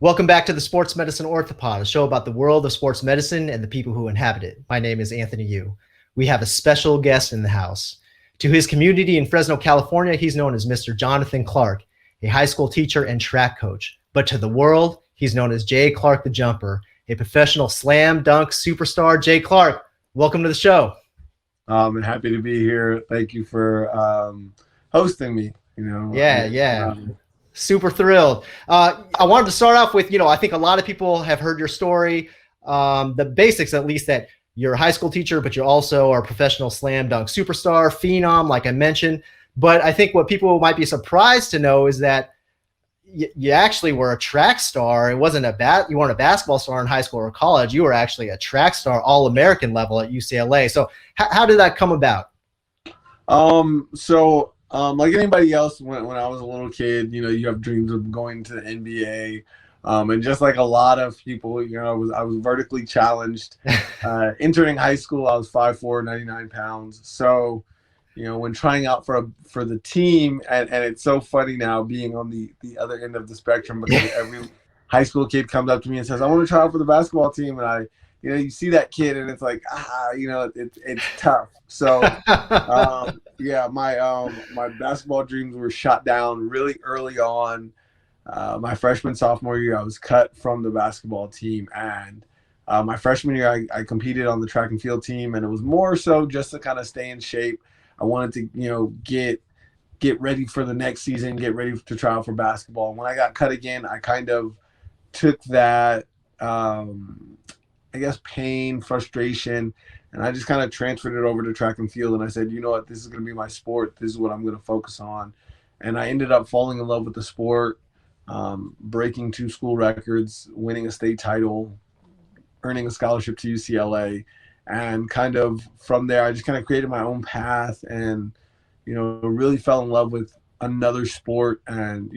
Welcome back to the Sports Medicine Orthopod, a show about the world of sports medicine and the people who inhabit it. My name is Anthony Yu. We have a special guest in the house. To his community in Fresno, California, he's known as Mr. Jonathan Clark, a high school teacher and track coach. But to the world, he's known as Jay Clark the Jumper, a professional slam dunk superstar. Jay Clark, welcome to the show. I'm happy to be here. Thank you for hosting me. Yeah. Super thrilled. I wanted to start off with, I think a lot of people have heard your story, the basics at least, that you're a high school teacher, but you also are a professional slam dunk superstar, phenom, like I mentioned. But I think what people might be surprised to know is that you actually were a track star. It wasn't you weren't a basketball star in high school or college. You were actually a track star, All-American level at UCLA. So how did that come about? Like anybody else, when I was a little kid, you have dreams of going to the NBA. And just like a lot of people, I was vertically challenged. Entering high school, I was 5'4", 99 pounds. So, when trying out for the team, and it's so funny now being on the other end of the spectrum, because every high school kid comes up to me and says, "I want to try out for the basketball team," and you see that kid, and it's like, it's tough. So, my basketball dreams were shot down really early on. My freshman, sophomore year, I was cut from the basketball team, and my freshman year, I competed on the track and field team, and it was more so just to kind of stay in shape. I wanted to, get ready for the next season, get ready to try out for basketball. And when I got cut again, I kind of took that, pain, frustration, and I just kind of transferred it over to track and field. And I said, you know what, this is going to be my sport. This is what I'm going to focus on. And I ended up falling in love with the sport, breaking 2 school records, winning a state title, earning a scholarship to UCLA. And kind of from there, I just kind of created my own path and, really fell in love with another sport and,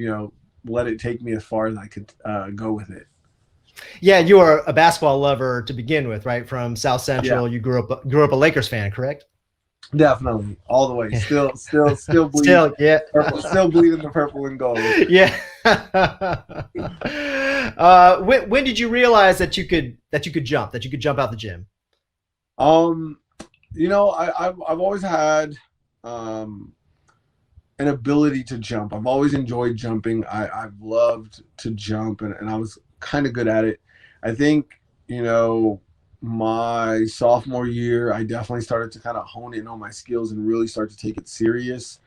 let it take me as far as I could go with it. Yeah, you were a basketball lover to begin with, right? From South Central, Yeah. You grew up a Lakers fan, correct? Definitely, all the way. Still bleed. Yeah. Purple, still bleeding the purple and gold. Yeah. When did you realize that you could jump out the gym? I've always had an ability to jump. I've always enjoyed jumping. I've loved to jump, and I was kind of good at it. I think, my sophomore year, I definitely started to kind of hone in on my skills and really start to take it serious.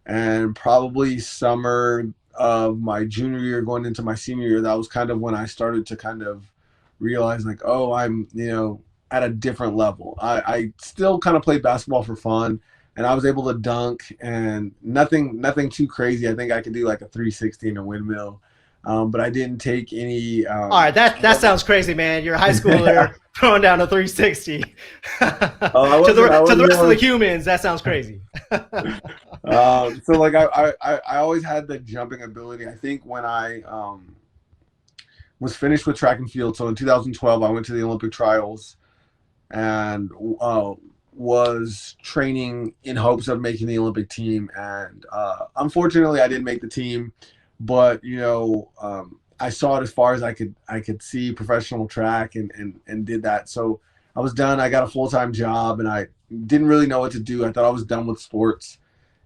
And probably summer of my junior year going into my senior year, that was kind of when I started to kind of realize, like, oh, I'm, at a different level. I still kind of played basketball for fun, and I was able to dunk, and nothing too crazy. I think I could do like a 360 and a windmill. But I didn't take any. All right, that sounds crazy, man. You're a high schooler throwing down a 360. To the rest of the humans, that sounds crazy. So like I always had the jumping ability. I think when I was finished with track and field, so in 2012 I went to the Olympic trials and was training in hopes of making the Olympic team. And unfortunately, I didn't make the team. But I saw it as far as I could see professional track and did that. So I was done. I got a full-time job, and I didn't really know what to do. I thought I was done with sports,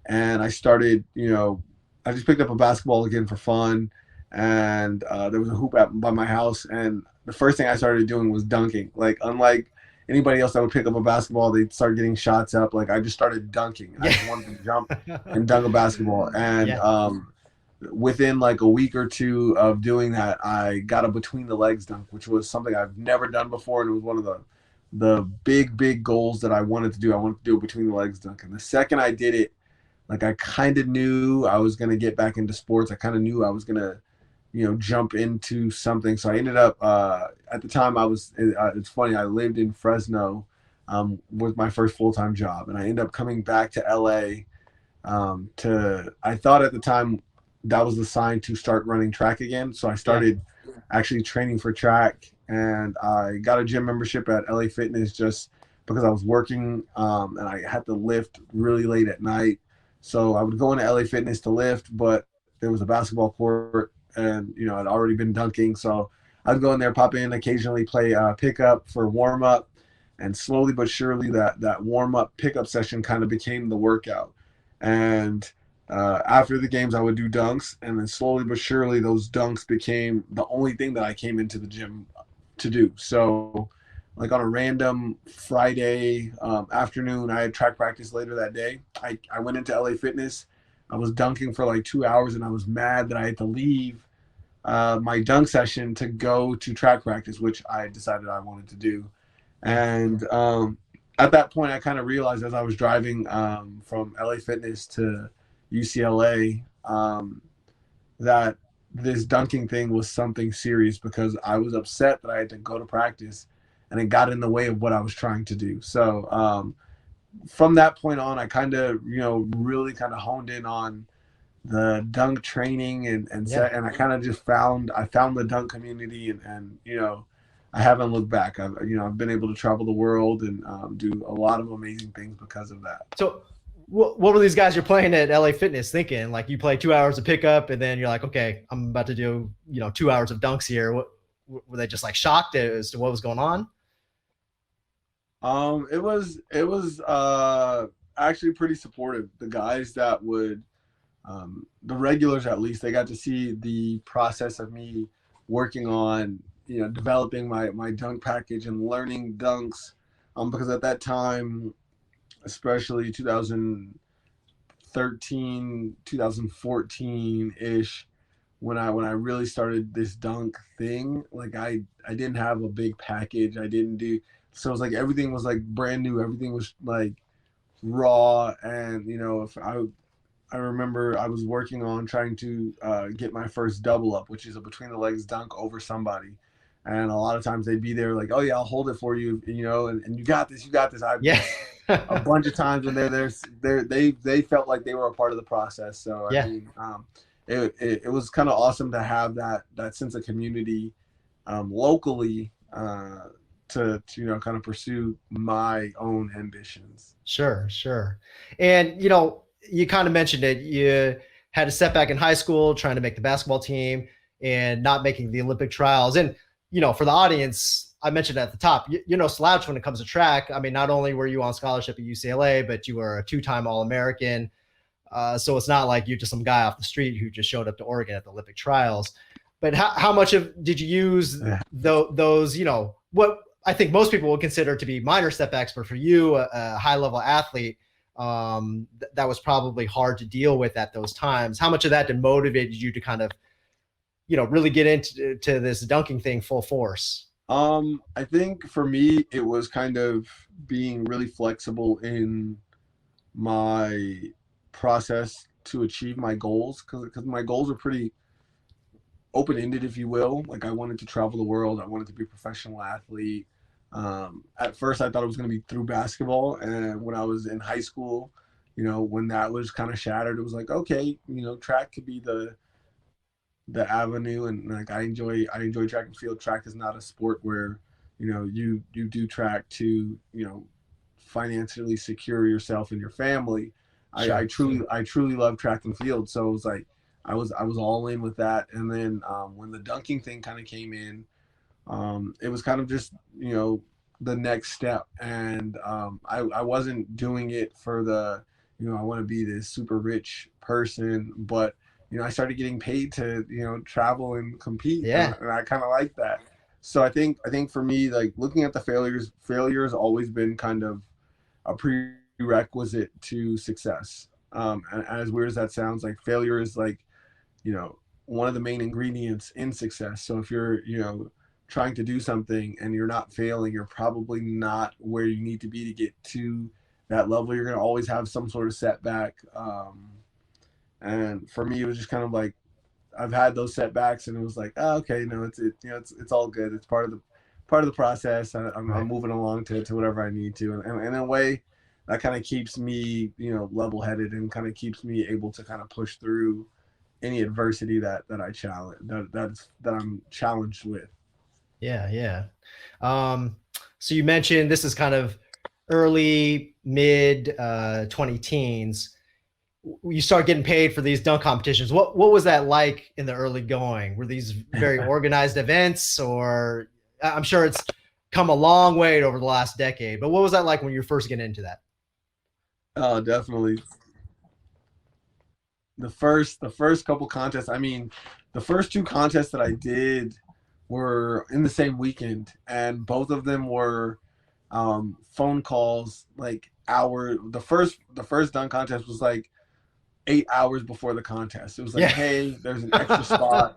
and I started. I just picked up a basketball again for fun, and there was a hoop by my house, and the first thing I started doing was dunking. Like, unlike anybody else that would pick up a basketball, they'd start getting shots up. Like, I just started dunking. I just wanted to jump and dunk a basketball, and within like a week or two of doing that, I got a between the legs dunk, which was something I've never done before, and it was one of the big goals that I wanted to do. I wanted to do a between the legs dunk, and the second I did it, like, I kind of knew I was going to get back into sports. I kind of knew I was going to jump into something. So I ended up at the time it's funny, I lived in Fresno with my first full-time job, and I ended up coming back to LA I thought at the time that was the sign to start running track again. So I started actually training for track, and I got a gym membership at LA Fitness just because I was working and I had to lift really late at night. So I would go into LA Fitness to lift, but there was a basketball court and I'd already been dunking, so I'd go in there, pop in, occasionally play pickup for warm up, and slowly but surely that warm up pickup session kind of became the workout. And after the games, I would do dunks, and then slowly but surely those dunks became the only thing that I came into the gym to do. So, like on a random Friday afternoon, I had track practice later that day. I went into LA Fitness. I was dunking for like 2 hours, and I was mad that I had to leave my dunk session to go to track practice, which I decided I wanted to do. And at that point, I kind of realized as I was driving from LA Fitness to UCLA that this dunking thing was something serious, because I was upset that I had to go to practice and it got in the way of what I was trying to do. So from that point on, I kind of, really kind of honed in on the dunk training and Yeah. set, and I kind of just found the dunk community, and I haven't looked back. I've been able to travel the world and do a lot of amazing things because of that. So what were these guys you're playing at LA Fitness thinking? Like, you play 2 hours of pickup and then you're like, okay, I'm about to do, 2 hours of dunks here. What were they just like shocked as to what was going on? It was actually pretty supportive. The guys that would the regulars, at least, they got to see the process of me working on developing my dunk package and learning dunks, because at that time, especially 2013, 2014 ish, when I really started this dunk thing, like I didn't have a big package. I didn't do so. It was like everything was like brand new. Everything was like raw, and if I remember I was working on trying to get my first double up, which is a between the legs dunk over somebody. And a lot of times they'd be there like, oh yeah, I'll hold it for you, and you got this, you got this. I Yeah. a bunch of times when they felt like they were a part of the process. So I Yeah. mean, it was kind of awesome to have that sense of community locally to kind of pursue my own ambitions. Sure, sure. And you kind of mentioned it. You had a setback in high school trying to make the basketball team and not making the Olympic trials. And for the audience, I mentioned at the top, you're no slouch when it comes to track. I mean, not only were you on scholarship at UCLA, but you were a two-time All-American. So it's not like you're just some guy off the street who just showed up to Oregon at the Olympic trials. But how much did you use those, what I think most people would consider to be minor setbacks, but for you, a high-level athlete, that was probably hard to deal with at those times. How much of that motivated you to kind of, really get into this dunking thing full force? I think for me, it was kind of being really flexible in my process to achieve my goals, because my goals are pretty open-ended, if you will. Like, I wanted to travel the world. I wanted to be a professional athlete. At first, I thought it was going to be through basketball, and when I was in high school, when that was kind of shattered, it was like, okay, track could be the avenue, and like I enjoy track and field. Track is not a sport where you do track to financially secure yourself and your family. Sure. I truly love track and field, so it was like I was all in with that. And then when the dunking thing kind of came in, it was kind of just the next step. And I wasn't doing it for the I want to be this super rich person, but I started getting paid to travel and compete. Yeah. And I kind of like that. So I think for me, like, looking at the failure has always been kind of a prerequisite to success. And as weird as that sounds, like, failure is like one of the main ingredients in success. So if you're trying to do something and you're not failing, you're probably not where you need to be to get to that level. You're going to always have some sort of setback. And for me, it was just kind of like, I've had those setbacks, and it was like, oh, okay, it's all good. It's part of the process. I'm moving along to whatever I need to, and in a way, that kind of keeps me level headed, and kind of keeps me able to kind of push through any adversity that I challenge that I'm challenged with. Yeah, yeah. So you mentioned this is kind of early, mid 20 teens. you start getting paid for these dunk competitions. What was that like in the early going? Were these very organized events, or I'm sure it's come a long way over the last decade, but what was that like when you were first getting into that? Oh, definitely. The first couple contests, I mean, the first two contests that I did were in the same weekend, and both of them were phone calls like hour. The first dunk contest was like 8 hours before the contest. It was like, Yeah. hey, there's an extra spot.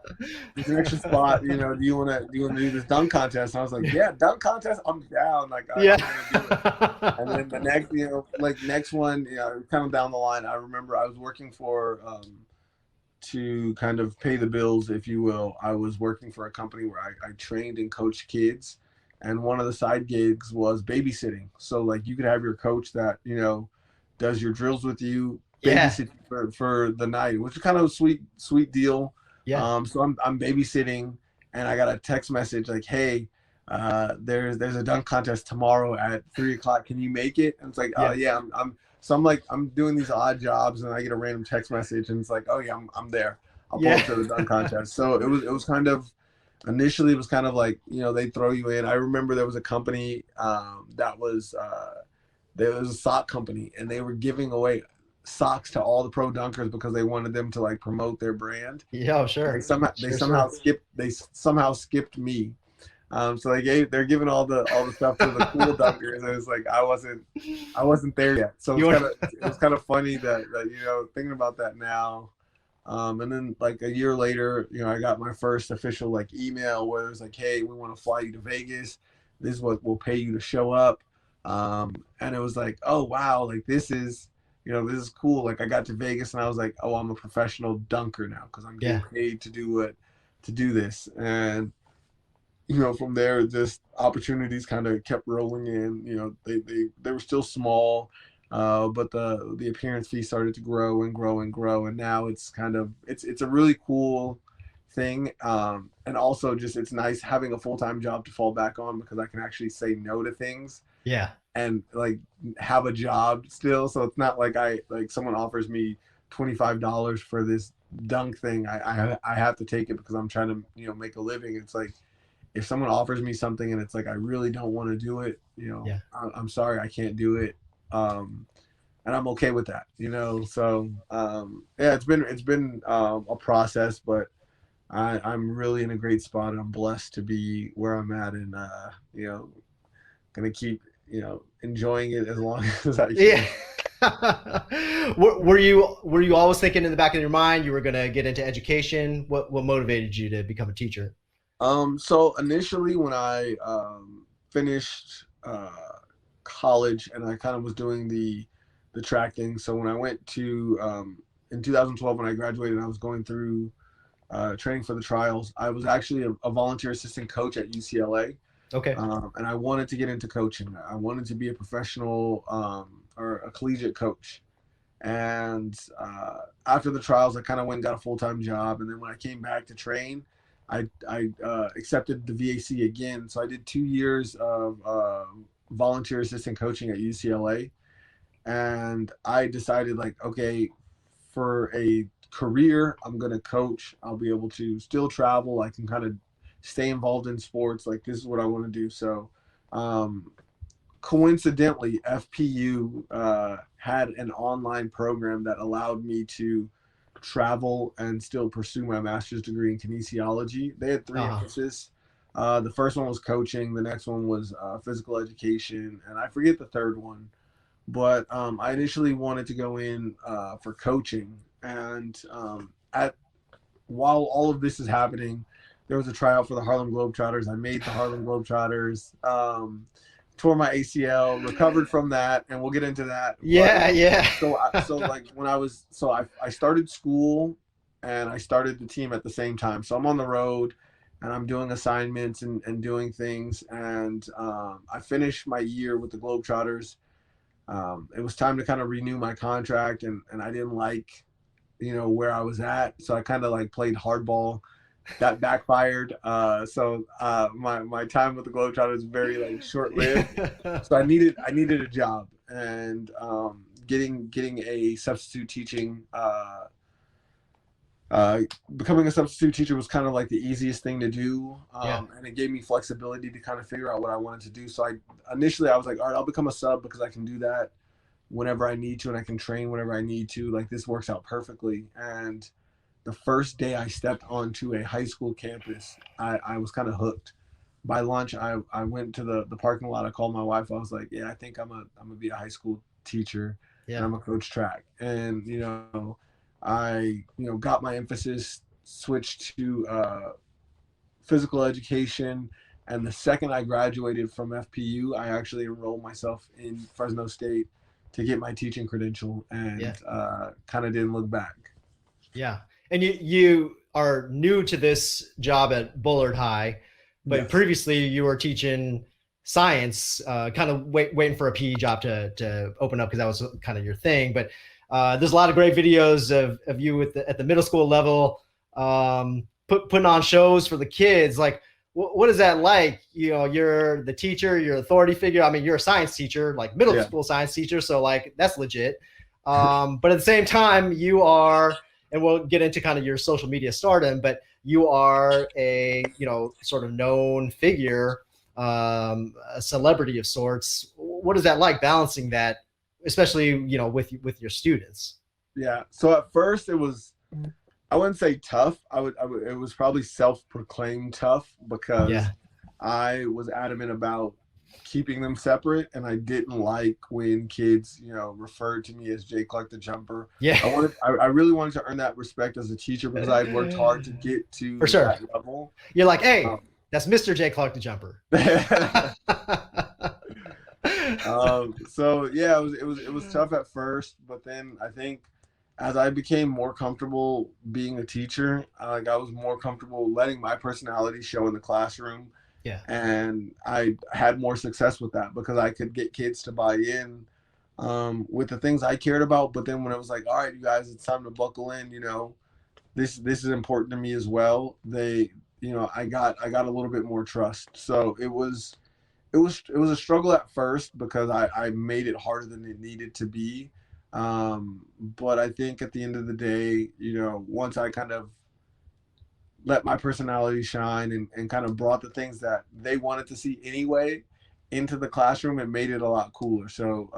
There's an extra spot. You know, do you wanna do this dunk contest? And I was like, yeah, dunk contest. I'm down. Like Yeah. I'm gonna do it. And then the next, like next one, kind of down the line, I remember I was working for to kind of pay the bills, if you will. I was working for a company where I trained and coached kids, and one of the side gigs was babysitting. So like you could have your coach that does your drills with you, Yeah. babysit for the night, which is kind of a sweet deal. Yeah. So I'm babysitting, and I got a text message like, "Hey, there's a dunk contest tomorrow at 3 o'clock. Can you make it?" And it's like, "Oh Yeah. yeah, I'm like I'm doing these odd jobs, and I get a random text message, and it's like, "Oh yeah, I'm there. I'll pull Yeah. up to the dunk contest." So it was kind of initially, it was kind of like they throw you in. I remember there was a company that was there was a sock company, and they were giving away socks to all the pro dunkers because they wanted them to like promote their brand. Yeah. Oh, And they sure. somehow they Sure. somehow Sure. skipped they somehow skipped me. So they're giving all the stuff to the cool dunkers, and it's like I wasn't there yet. So You want? it was kind of funny that thinking about that now. And then like a year later, I got my first official like email where it was like, hey, we want to fly you to Vegas. This is what we'll pay you to show up. And it was like, oh wow, like this is cool. Like I got to Vegas and I was like, oh, I'm a professional dunker now because I'm getting Yeah. paid to do this. And from there, just opportunities kind of kept rolling in. They were still small, but the appearance fee started to grow and grow and grow, and now it's a really cool thing. And also just it's nice having a full-time job to fall back on because I can actually say no to things Yeah. and like have a job still. So it's not like I like someone offers me $25 for this dunk thing. I have to take it because I'm trying to make a living. It's like if someone offers me something and it's like I really don't want to do it, Yeah. I'm sorry, I can't do it, and I'm okay with that. So yeah, it's been a process, but I'm really in a great spot, and I'm blessed to be where I'm at, and gonna keep enjoying it as long as I Yeah. can. Were you always thinking in the back of your mind you were going to get into education? What motivated you to become a teacher? So initially when I finished college and I kind of was doing the track thing. So when I went to in 2012 when I graduated, I was going through training for the trials. I was actually a volunteer assistant coach at UCLA, Okay. and I wanted to get into coaching. I wanted to be a professional or a collegiate coach. And after the trials, I kind of went and got a full-time job. And then when I came back to train, I accepted the VAC again. So I did 2 years of volunteer assistant coaching at UCLA. And I decided like, okay, for a career, I'm going to coach. I'll be able to still travel. I can kind of stay involved in sports. Like this is what I want to do. So um, coincidentally, FPU had an online program that allowed me to travel and still pursue my master's degree in kinesiology. They had three Uh-huh. emphases. The first one was coaching, the next one was physical education, and I forget the third one. But I initially wanted to go in for coaching, and at while all of this is happening, there was a tryout for the Harlem Globetrotters. I made the Harlem Globetrotters. Tore my ACL, recovered from that, and we'll get into that. But Yeah, yeah. so like when I started school and I started the team at the same time. So I'm on the road and I'm doing assignments and doing things. And I finished my year with the Globetrotters. It was time to kind of renew my contract, and I didn't like where I was at, so I kind of like played hardball. That backfired. So my time with the Globetrotters was very like short lived. Yeah. So I needed a job, and getting a substitute teaching. Becoming a substitute teacher was kind of like the easiest thing to do, and it gave me flexibility to kind of figure out what I wanted to do. So initially I was like, all right, I'll become a sub because I can do that whenever I need to, and I can train whenever I need to. Like, this works out perfectly. And the first day I stepped onto a high school campus, I was kind of hooked. By lunch, I went to the parking lot. I called my wife. I was like, yeah, I think I'm gonna be a high school teacher, and I'm gonna coach track. And I got my emphasis, switched to physical education, and the second I graduated from FPU, I actually enrolled myself in Fresno State to get my teaching credential, and kind of didn't look back. Yeah, and you are new to this job at Bullard High, but previously you were teaching science, kind of waiting for a PE job to open up because that was kind of your thing. But there's a lot of great videos of you at the middle school level, putting on shows for the kids. Like, what is that like? You're the teacher, you're an authority figure. I mean, you're a science teacher, like middle school science teacher. So like, that's legit. But at the same time, you are, and we'll get into kind of your social media stardom, but you are a, sort of known figure, a celebrity of sorts. What is that like, balancing that, especially, with your students? Yeah. So at first it was, I wouldn't say tough. It was probably self-proclaimed tough because I was adamant about keeping them separate, and I didn't like when kids, referred to me as Jay Clark the Jumper. Yeah. I really wanted to earn that respect as a teacher because I had worked hard to get to that level. You're like, hey, that's Mr. Jay Clark the Jumper. So yeah, it was tough at first, but then I think as I became more comfortable being a teacher, I was more comfortable letting my personality show in the classroom. Yeah. And I had more success with that because I could get kids to buy in with the things I cared about. But then when it was like, all right, you guys, it's time to buckle in, this is important to me as well. I got a little bit more trust. So it was a struggle at first because I made it harder than it needed to be. But I think at the end of the day, once I kind of let my personality shine and kind of brought the things that they wanted to see anyway into the classroom, it made it a lot cooler. So,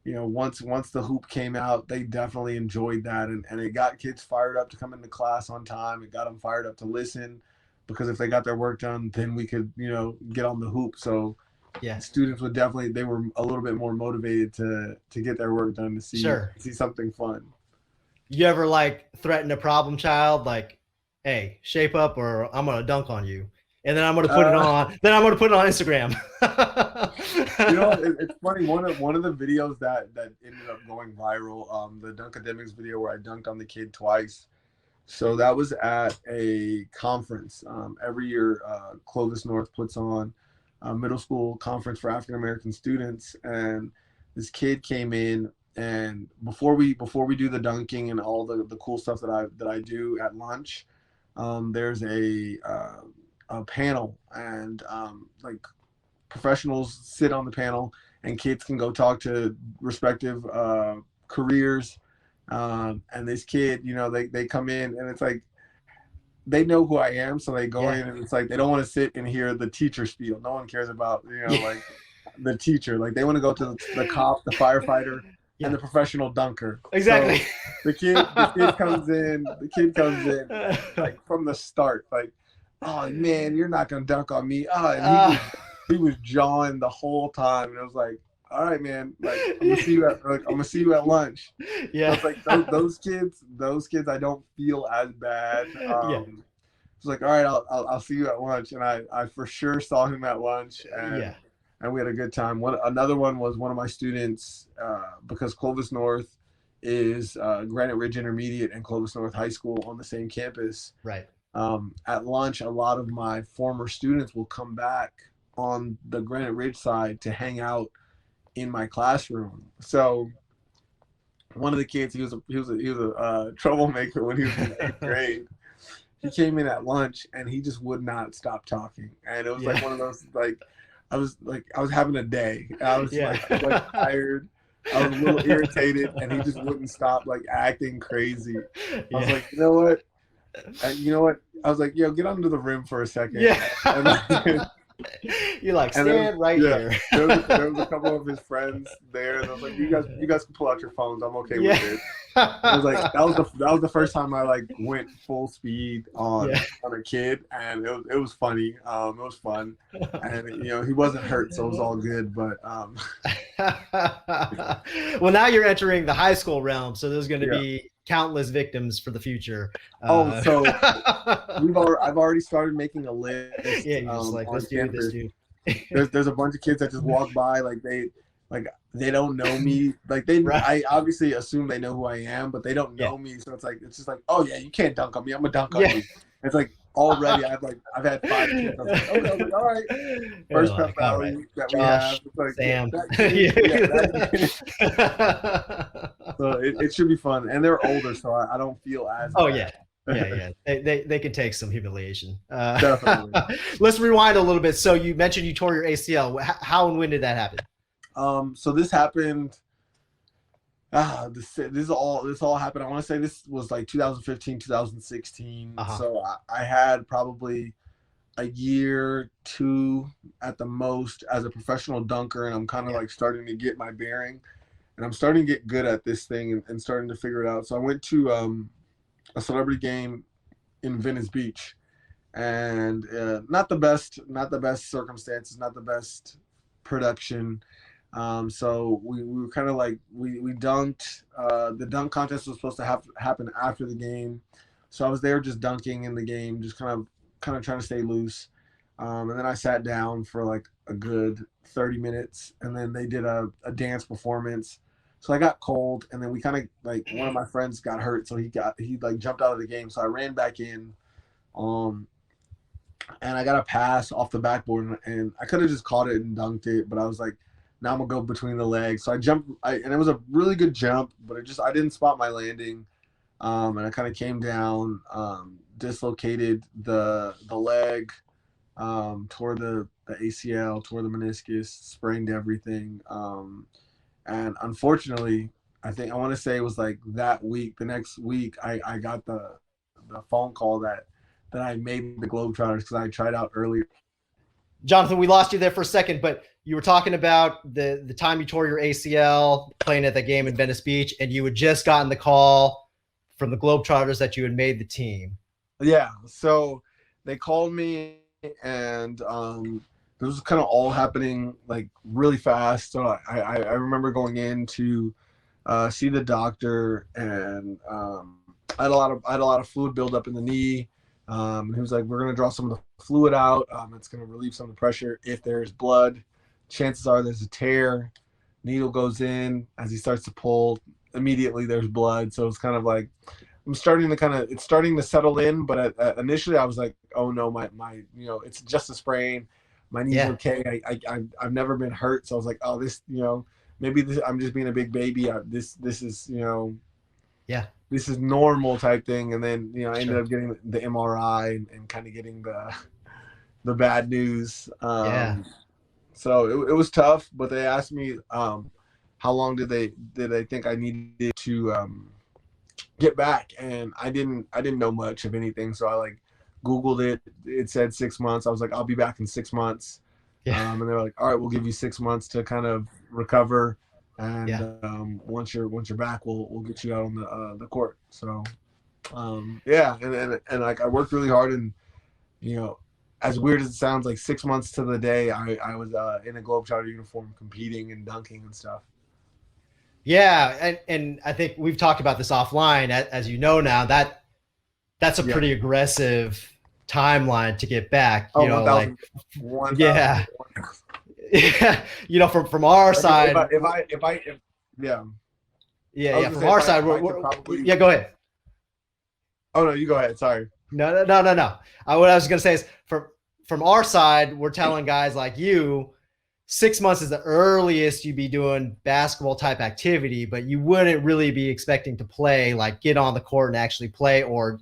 once the hoop came out, they definitely enjoyed that. And it got kids fired up to come into class on time. It got them fired up to listen, because if they got their work done, then we could, get on the hoop. So students they were a little bit more motivated to get their work done, to see something fun. You ever like threaten a problem child, like, hey, shape up or I'm going to dunk on you. And then I'm going to put it on. Then I'm going to put it on Instagram. It's funny. One of the videos that ended up going viral, the Dunkademics video where I dunked on the kid twice. So that was at a conference. Every year, Clovis North puts on a middle school conference for African American students, and this kid came in. And before we do the dunking and all the cool stuff that I do at lunch, there's a panel, and like professionals sit on the panel, and kids can go talk to respective careers. And this kid, they come in, and it's like they know who I am, so they go in, and it's like they don't want to sit and hear the teacher spiel. No one cares about like the teacher. Like, they want to go to the cop, the firefighter, and the professional dunker. Exactly. So the kid comes in like from the start, like, oh man, you're not gonna dunk on me. And he was jawing the whole time, and I was like, all right, man, like, I'm gonna see you at lunch. Yeah. So it's like those kids I don't feel as bad. It's like, all right, I'll see you at lunch, and I for sure saw him at lunch, and we had a good time. Another one was one of my students, because Clovis North is Granite Ridge Intermediate and Clovis North High School on the same campus. Right. At lunch, a lot of my former students will come back on the Granite Ridge side to hang out in my classroom. So one of the kids, he was a troublemaker when he was in 8th grade. He came in at lunch, and he just would not stop talking, and it was like one of those, like, I was having a day. I was like tired. I was a little irritated, and he just wouldn't stop like acting crazy. I was Yeah. like, you know what? You know what? I was like, yo, get under the rim for a second. Yeah. And, You're like, and then, stand right yeah, here. there was a couple of his friends there, and I was like, you guys can pull out your phones. I'm okay with Yeah. it. It was like that was the first time I like went full speed on Yeah. a kid, and it was funny. It was fun, and you know he wasn't hurt, so it was all good. But Well, now you're entering the high school realm, so there's going to yeah. be countless victims for the future. Oh, so I've already started making a list Yeah, you're just like, on this campus. dude. There's a bunch of kids that just walk by like they don't know me. Like Right. I obviously assume they know who I am, but they don't know Yeah. me. So it's just like, oh yeah, you can't dunk on me. I'm gonna dunk on Yeah. you. It's like already I've had 5 kids. I was like, okay, I was like, all right. You're First like, pep all rally right, that we Josh, have. It's like, Sam. that kid, so it should be fun. And they're older, so I don't feel as Oh bad. yeah. They can take some humiliation. Definitely. Let's rewind a little bit. So you mentioned you tore your ACL. How and when did that happen? So this happened. This all happened. I want to say this was like 2015, 2016. So I had probably a year, 2 at the most as a professional dunker, and I'm kind of like starting to get my bearing, and I'm starting to get good at this thing and starting to figure it out. So I went to a celebrity game in Venice Beach, and not the best circumstances, not the best production. So we were kind of like we dunked. The dunk contest was supposed to happen after the game, so I was there just dunking in the game, just kind of trying to stay loose. And then I sat down for like a good 30 minutes, and then they did a dance performance. So I got cold, and then we kind of like one of my friends got hurt, so he like jumped out of the game. So I ran back in, and I got a pass off the backboard, and I could have just caught it and dunked it, but I was like, now I'm gonna go between the legs. So I jumped, and it was a really good jump, but I didn't spot my landing, and I kind of came down, dislocated the leg, tore the ACL, tore the meniscus, sprained everything, and unfortunately, I want to say it was like that week. The next week, I got the phone call that I made the Globetrotters because I tried out earlier. Jonathan, we lost you there for a second, but you were talking about the time you tore your ACL playing at the game in Venice Beach, and you had just gotten the call from the Globetrotters that you had made the team. Yeah, so they called me, and this was kind of all happening like really fast. So I remember going in to see the doctor, and I had a lot of fluid buildup in the knee. He was like, we're going to draw some of the fluid out. It's going to relieve some of the pressure. If there's blood, chances are there's a tear. Needle goes in. As he starts to pull, immediately there's blood. So it's kind of like, it's starting to settle in. But initially I was like, oh no, my it's just a sprain. My knee's okay. I've never been hurt. So I was like, oh, this, maybe I'm just being a big baby. This is, this is normal type thing. And then, I ended up getting the MRI and kind of getting the bad news. So it was tough, but they asked me, how long did they think I needed to get back? And I didn't know much of anything. So I like Googled it. It said 6 months. I was like, I'll be back in 6 months. And they're like, all right, we'll give you 6 months to kind of recover. And once you're back, we'll get you out on the court. So and like I worked really hard, and as weird as it sounds, like 6 months to the day, I was in a Globetrotter uniform competing and dunking and stuff. Yeah, and I think we've talked about this offline. As you know now, that's a pretty aggressive timeline to get back. Oh, 1,000. Yeah, from our side. From our side, yeah, go ahead. Oh no, you go ahead. Sorry. No. What I was gonna say is from our side, we're telling guys like you, 6 months is the earliest you'd be doing basketball type activity, but you wouldn't really be expecting to play, like get on the court and actually play or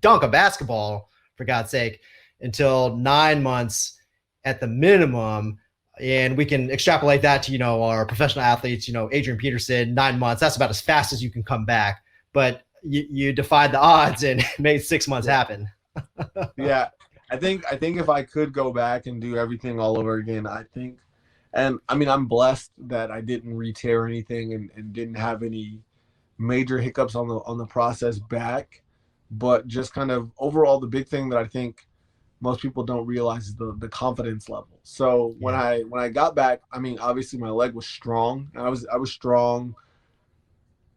dunk a basketball, for God's sake, until 9 months at the minimum. And we can extrapolate that to, our professional athletes, Adrian Peterson, 9 months. That's about as fast as you can come back. But you defied the odds and made 6 months happen. Yeah. I think if I could go back and do everything all over again, and I mean, I'm blessed that I didn't re-tear anything and didn't have any major hiccups on the process back. But just kind of overall, the big thing that I think most people don't realize is the confidence level. So when I got back, I mean, obviously my leg was strong. I was strong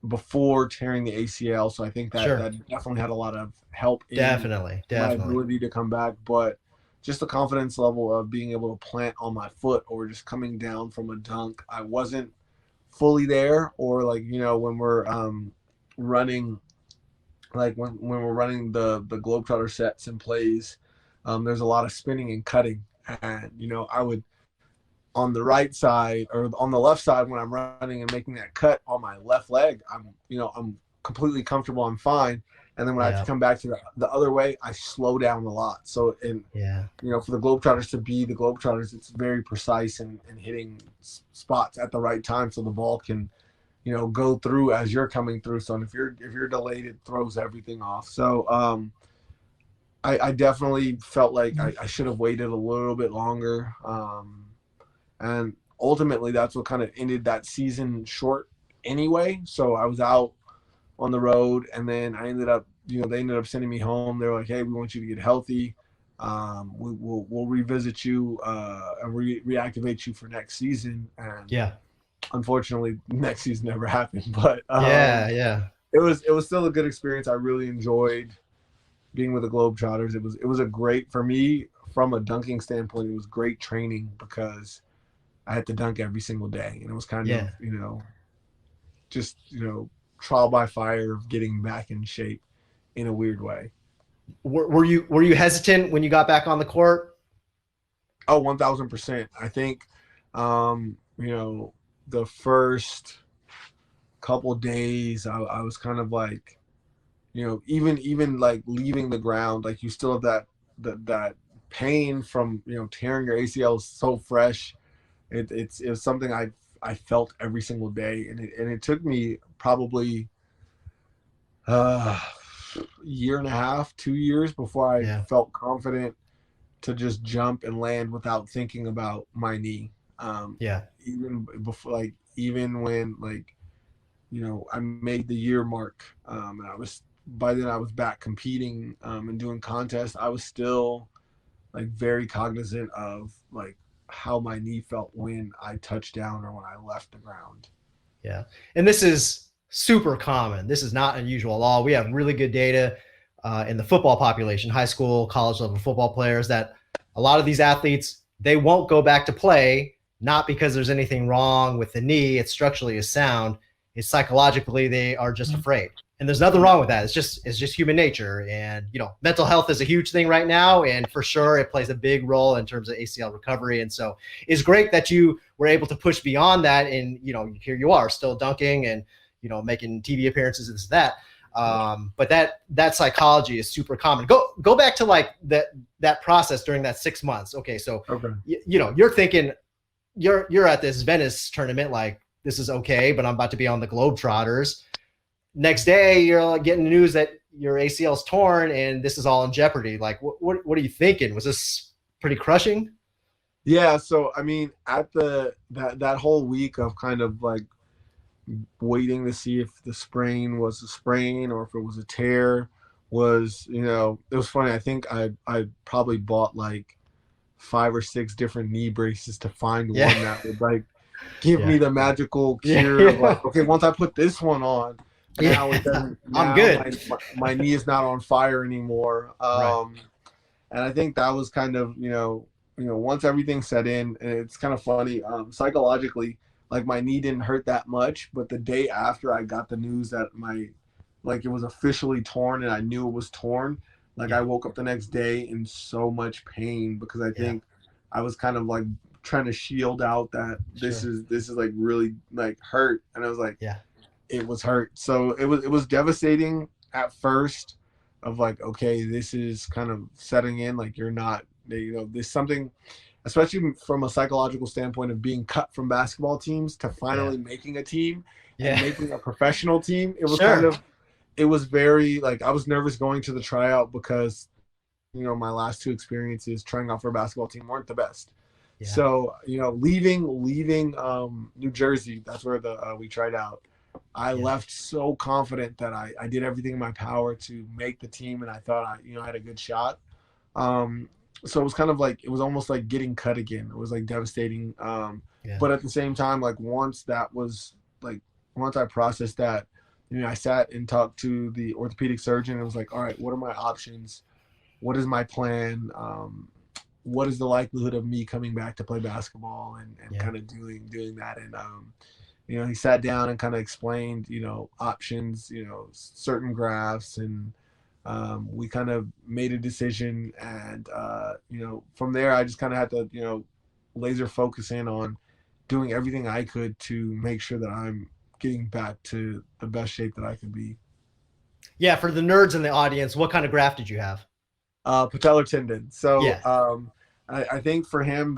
before tearing the ACL, so I think that Sure. that definitely had a lot of help in Definitely. my Definitely. ability to come back. But just the confidence level of being able to plant on my foot or just coming down from a dunk, I wasn't fully there. Or like when we're running, like when we're running the Globetrotter sets and plays, there's a lot of spinning and cutting, and I would on the right side or on the left side when I'm running and making that cut on my left leg, I'm completely comfortable, I'm fine. And then when I have to Yeah. come back to the other way, I slow down a lot. So Yeah. for the Globetrotters to be the Globetrotters, it's very precise and hitting spots at the right time so the ball can go through as you're coming through. So if you're delayed, it throws everything off. So I definitely felt like I should have waited a little bit longer. And ultimately, that's what kind of ended that season short anyway. So I was out on the road, and then I ended up, they ended up sending me home. They're like, "Hey, we want you to get healthy. We'll revisit you and reactivate you for next season." And Yeah. unfortunately, next season never happened. But Yeah. Yeah. it was still a good experience. I really enjoyed being with the Globetrotters. It was a great, for me from a dunking standpoint. It was great training because I had to dunk every single day, and it was kind of Yeah. just trial by fire of getting back in shape in a weird way. Were you hesitant when you got back on the court? Oh, 1000%. I think the first couple days I was kind of like, even like leaving the ground, like you still have that pain from tearing your ACL is so fresh. It was something I felt every single day, and it took me probably a year and a half, 2 years before I Yeah. felt confident to just jump and land without thinking about my knee. Yeah. Even before, like even when I made the year mark, and by then I was back competing and doing contests. I was still like very cognizant of like how my knee felt when I touched down or when I left the ground. Yeah. And this is super common. This is not unusual at all. We have really good data in the football population, high school, college level football players, that a lot of these athletes, they won't go back to play, not because there's anything wrong with the knee. It's structurally is sound. It's psychologically, they are just afraid. And there's nothing wrong with that. It's just human nature. And, mental health is a huge thing right now. And for sure, it plays a big role in terms of ACL recovery. And so it's great that you were able to push beyond that. And, here you are still dunking and, making TV appearances and this, that. But that psychology is super common. Go back to like that process during that 6 months. Okay. So, Okay. You're thinking you're at this Venice tournament, like this is okay, but I'm about to be on the Globetrotters. Next day, you're getting news that your ACL's torn and this is all in jeopardy. Like, what are you thinking? Was this pretty crushing? Yeah. So I mean, at that whole week of kind of like waiting to see if the sprain was a sprain or if it was a tear, was it was funny. I think I probably bought like 5 or 6 different knee braces to find Yeah. one that would like give me Yeah. the magical Yeah. cure of like, okay, once I put this one on, now it Yeah. doesn't. I'm Now good. my knee is not on fire anymore. Right. And I think that was kind of once everything set in, and it's kind of funny psychologically. Like my knee didn't hurt that much, but the day after I got the news that it was officially torn and I knew it was torn, like I Yeah. woke up the next day in so much pain because I Yeah. think I was kind of like trying to shield out that this Sure. is like really like hurt, and I was like, Yeah. it was hurt. So it was devastating at first of like, okay, this is kind of setting in, like you're not, this something. especially from a psychological standpoint of being cut from basketball teams to finally making a team and making a professional team. It was it was very like, I was nervous going to the tryout because, you know, my last two experiences trying out for a basketball team weren't the best. Yeah. So, you know, leaving New Jersey, that's where we tried out. I left so confident that I did everything in my power to make the team, and I thought I had a good shot. So it was kind of like, it was almost like getting cut again. It was like devastating. But at the same time, like once I processed that, you know, I sat and talked to the orthopedic surgeon and was like, all right, what are my options? What is my plan? What is the likelihood of me coming back to play basketball and kind of doing that? And, you know, he sat down and kind of explained, you know, options, you know, certain graphs, and we kind of made a decision. And, you know, from there, I just kind of had to, you know, laser focus in on doing everything I could to make sure that I'm getting back to the best shape that I could be. Yeah. For the nerds in the audience, what kind of graft did you have? Patellar tendon. So I think for him,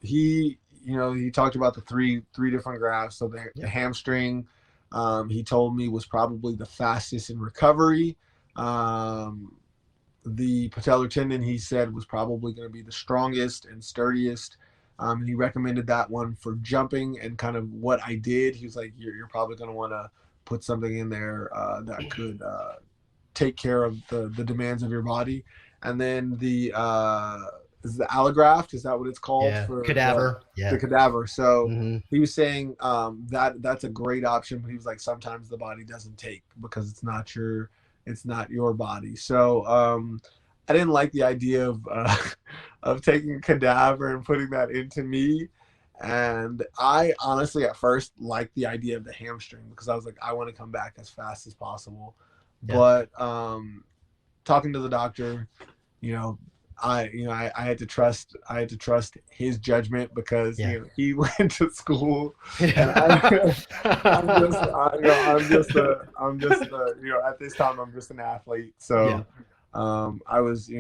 he talked about the three different grafts. So the hamstring, he told me, was probably the fastest in recovery. The patellar tendon, he said, was probably going to be the strongest and sturdiest. He recommended that one for jumping, and kind of what I did. He was like, you're probably going to want to put something in there that could take care of the demands of your body. And then the allograft, is that what it's called? For cadaver. The cadaver. So he was saying that's a great option, but he was like, sometimes the body doesn't take because it's not your body. So I didn't like the idea of taking a cadaver and putting that into me. And I honestly at first liked the idea of the hamstring, because I was like, I want to come back as fast as possible. But talking to the doctor, you know, I had to trust his judgment, because you know, he went to school, and I'm just at this time I'm just an athlete. So I was,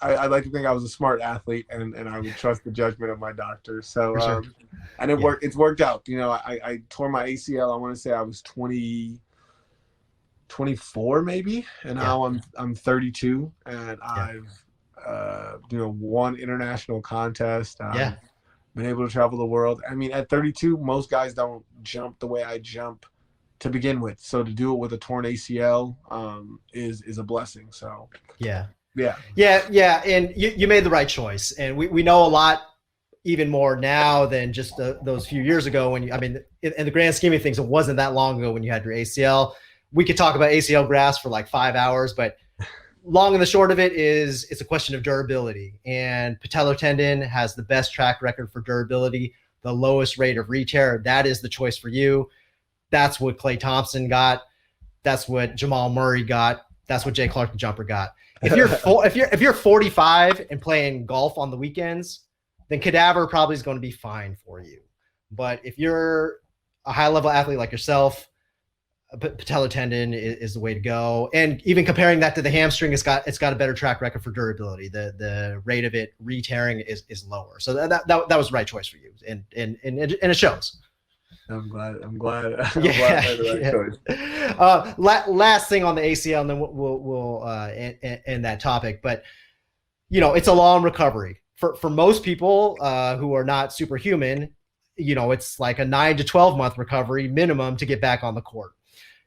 I like to think I was a smart athlete, and I would trust the judgment of my doctor. So and it's worked out. You know, I tore my ACL, I want to say I was 24 maybe, and now I'm 32, and I've won international contest. Been able to travel the world. I mean, at 32, most guys don't jump the way I jump to begin with. So to do it with a torn ACL is a blessing. So yeah. And you made the right choice, and we know a lot even more now than just those few years ago when in the grand scheme of things, it wasn't that long ago when you had your ACL. We could talk about ACL grafts for like 5 hours, but long and the short of it is it's a question of durability. And patellar tendon has the best track record for durability, the lowest rate of re-tear. That is the choice for you. That's what Klay Thompson got. That's what Jamal Murray got. That's what Jay Clark the Jumper got. If you're 45 and playing golf on the weekends, then cadaver probably is going to be fine for you. But if you're a high level athlete like yourself, patellar tendon is the way to go. And even comparing that to the hamstring, it's got a better track record for durability. The rate of it re-tearing is lower. So that was the right choice for you, and it shows. I'm glad I made the right choice. Last thing on the ACL, and then we'll end that topic. But you know, it's a long recovery for most people who are not superhuman. You know, it's like a 9 to 12 month recovery minimum to get back on the court.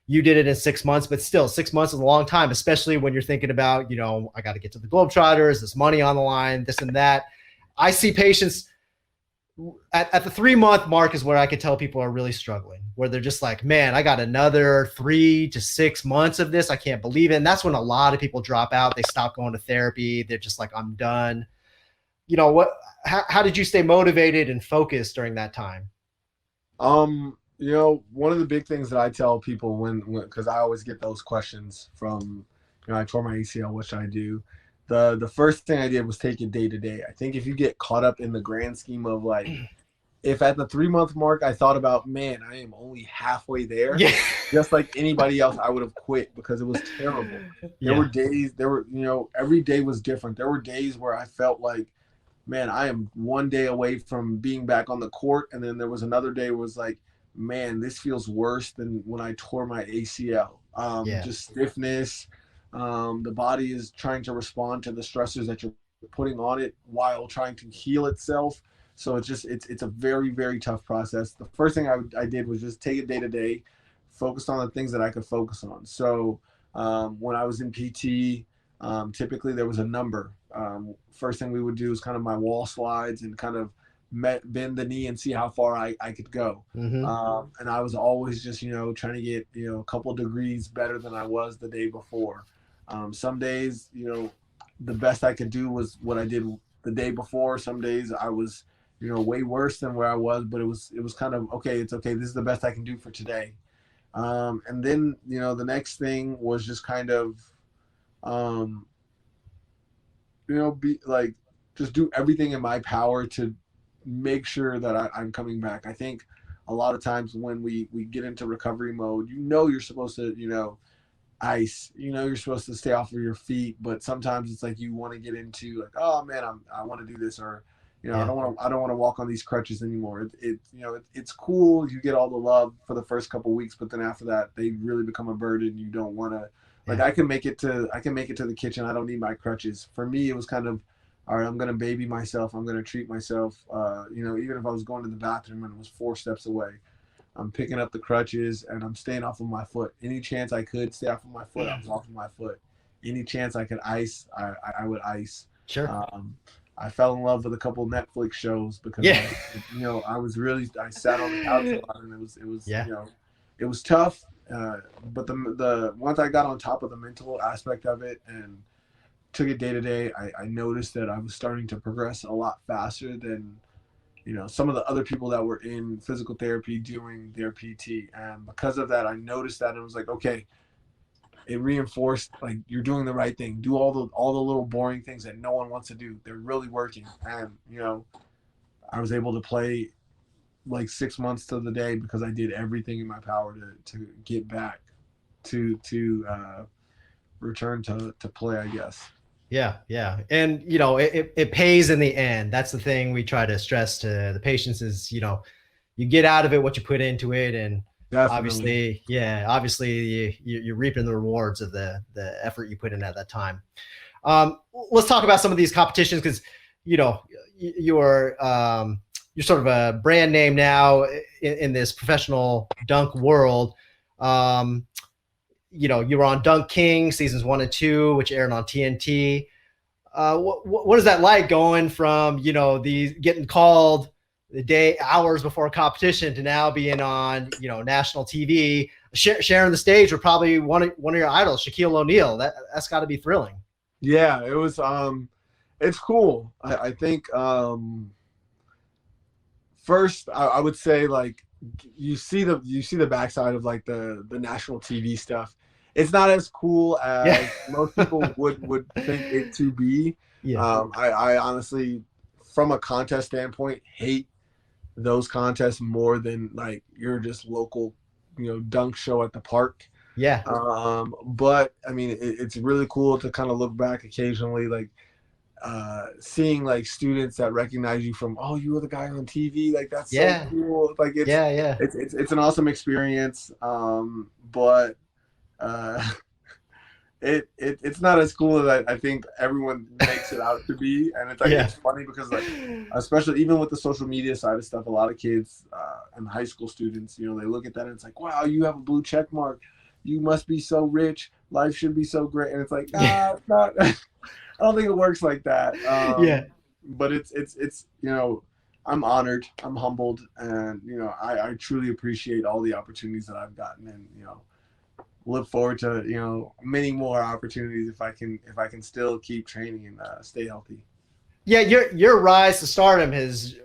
You did it in 6 months, but still 6 months is a long time, especially when you're thinking about, you know, I got to get to the Globetrotters, this money on the line, this and that. I see patients at the 3 month mark is where I could tell people are really struggling, where they're just like, man, I got another 3 to 6 months of this. I can't believe it. And that's when a lot of people drop out. They stop going to therapy. They're just like, I'm done. You know, how did you stay motivated and focused during that time? You know, one of the big things that I tell people because I always get those questions from, you know, I tore my ACL, which I do. The first thing I did was take it day to day. I think if you get caught up in the grand scheme of like, if at the 3 month mark I thought about, man, I am only halfway there, just like anybody else, I would have quit because it was terrible. There were days, you know, every day was different. There were days where I felt like man, I am one day away from being back on the court. And then there was another day where it was like, man, this feels worse than when I tore my ACL. Yeah. Just stiffness. The body is trying to respond to the stressors that you're putting on it while trying to heal itself. So it's a very, very tough process. The first thing I did was just take it day to day, focused on the things that I could focus on. So when I was in PT, typically there was a number. First thing we would do is kind of my wall slides and kind of bend the knee and see how far I could go. Mm-hmm. And I was always just, trying to get, a couple degrees better than I was the day before. Some days, the best I could do was what I did the day before. Some days I was, way worse than where I was, but it was kind of, okay, it's okay. This is the best I can do for today. And then, the next thing was just kind of, um, be like, just do everything in my power to make sure that I'm coming back. I think a lot of times when we get into recovery mode, you're supposed to, ice, you're supposed to stay off of your feet, but sometimes it's like you want to get into like, oh man, I want to do this, or Yeah. I don't want to walk on these crutches anymore. It's cool. You get all the love for the first couple of weeks, but then after that, they really become a burden. You don't want to, like, Yeah. I can make it to the kitchen. I don't need my crutches. For me, it was kind of, all right, I'm going to baby myself. I'm going to treat myself. Even if I was going to the bathroom and it was 4 steps away, I'm picking up the crutches and I'm staying off of my foot. Any chance I could stay off of my foot, I was off of my foot. Any chance I could ice, I would ice. Sure. I fell in love with a couple Netflix shows because Yeah. I sat on the couch a lot, and Yeah. it was tough. But the once I got on top of the mental aspect of it and took it day to day, I noticed that I was starting to progress a lot faster than some of the other people that were in physical therapy doing their PT. And because of that, I noticed that, and it was like, okay, it reinforced, like, you're doing the right thing. Do all the little boring things that no one wants to do. They're really working. And I was able to play like 6 months to the day because I did everything in my power to get back to return to play, I guess. Yeah, yeah. And it pays in the end. That's the thing we try to stress to the patients is, you get out of it what you put into it. And Definitely. obviously you're reaping the rewards of the effort you put in at that time. Let's talk about some of these competitions because, you're sort of a brand name now in this professional dunk world. You were on Dunk King seasons 1 and 2, which aired on TNT. What is that like going from these getting called the hours before a competition to now being on national TV, sharing the stage with probably one of your idols, Shaquille O'Neal? That's got to be thrilling. Yeah, it was. It's cool. I think first I would say, like, you see the backside of like the national TV stuff. It's not as cool as most people would think it to be. Yeah. I honestly, from a contest standpoint, hate those contests more than like your just local, dunk show at the park. Yeah. But I mean, it's really cool to kind of look back occasionally, like seeing like students that recognize you from, oh, you were the guy on TV, like that's so cool. Like Yeah. it's an awesome experience. But uh it's not as cool as I think everyone makes it out to be. And it's like, it's funny because, like, especially even with the social media side of stuff, a lot of kids and high school students, they look at that and it's like, wow, you have a blue check mark, you must be so rich, life should be so great. And it's like, it's not. I don't think it works like that. But it's I'm honored, I'm humbled, and I truly appreciate all the opportunities that I've gotten, and look forward to many more opportunities if I can still keep training and stay healthy. Yeah, your rise to stardom has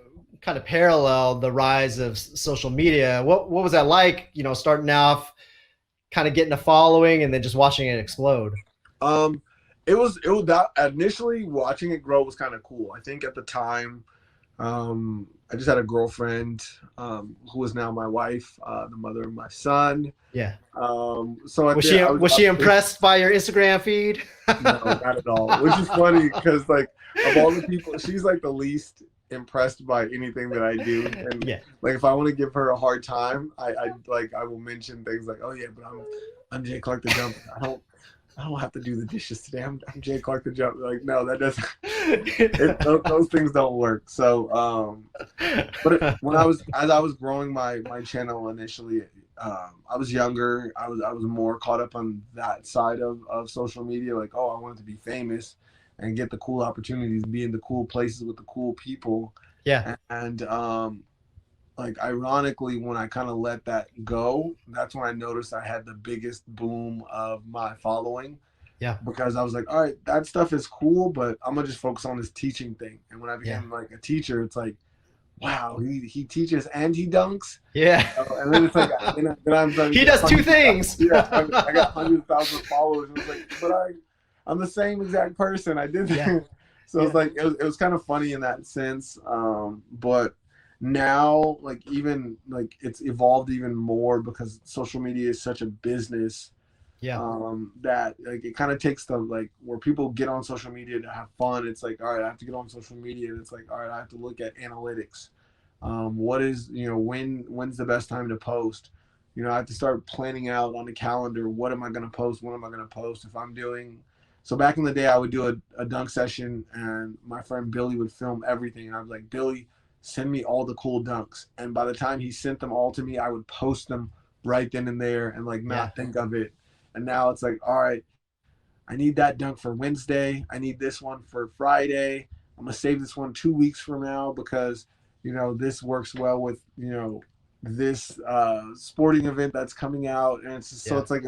kind of paralleled the rise of social media. What was that like? Starting off, kind of getting a following, and then just watching it explode. It was that initially watching it grow was kind of cool. I think at the time, I just had a girlfriend who is now my wife, the mother of my son. Yeah. So at Was the, she I was was she impressed by your Instagram feed? no, not at all. Which is funny because like of all the people, she's like the least impressed by anything that I do. And Yeah. like if I want to give her a hard time, I will mention things like, oh yeah, but I'm Jay Clark the Jumper. I don't have to do the dishes today. I'm Jay Clark the Jumper. Like no, that doesn't. Those things don't work. So when as I was growing my channel initially, I was younger. I was more caught up on that side of social media. Like, oh, I wanted to be famous and get the cool opportunities, be in the cool places with the cool people. Yeah. And like ironically, when I kind of let that go, that's when I noticed I had the biggest boom of my following Yeah. because I was like, all right, that stuff is cool, but I'm gonna just focus on this teaching thing. And when I Yeah. became like a teacher, it's like, wow, he teaches and he dunks. Yeah. And then it's like, then I'm starting to He get does two hundreds of thousands. things. Yeah, I got hundreds of thousands of followers. And it's like, but I'm the same exact person. I did that. Yeah. So Yeah. it's like it was kind of funny in that sense. But now, like even like it's evolved even more because social media is such a business Yeah. that like it kind of takes the like where people get on social media to have fun. It's like, all right, I have to get on social media, and it's like, all right, I have to look at analytics. What is when's the best time to post? I have to start planning out on the calendar. What am I going to post? When am I going to post? If I'm doing so back in the day, I would do a dunk session, and my friend Billy would film everything, and I was like, Billy, send me all the cool dunks. And by the time he sent them all to me, I would post them right then and there, and like Yeah. not think of it. And now it's like, all right, I need that dunk for Wednesday. I need this one for Friday. I'm gonna save this one 2 weeks from now because this works well with this sporting event that's coming out, and it's just, so Yeah. it's like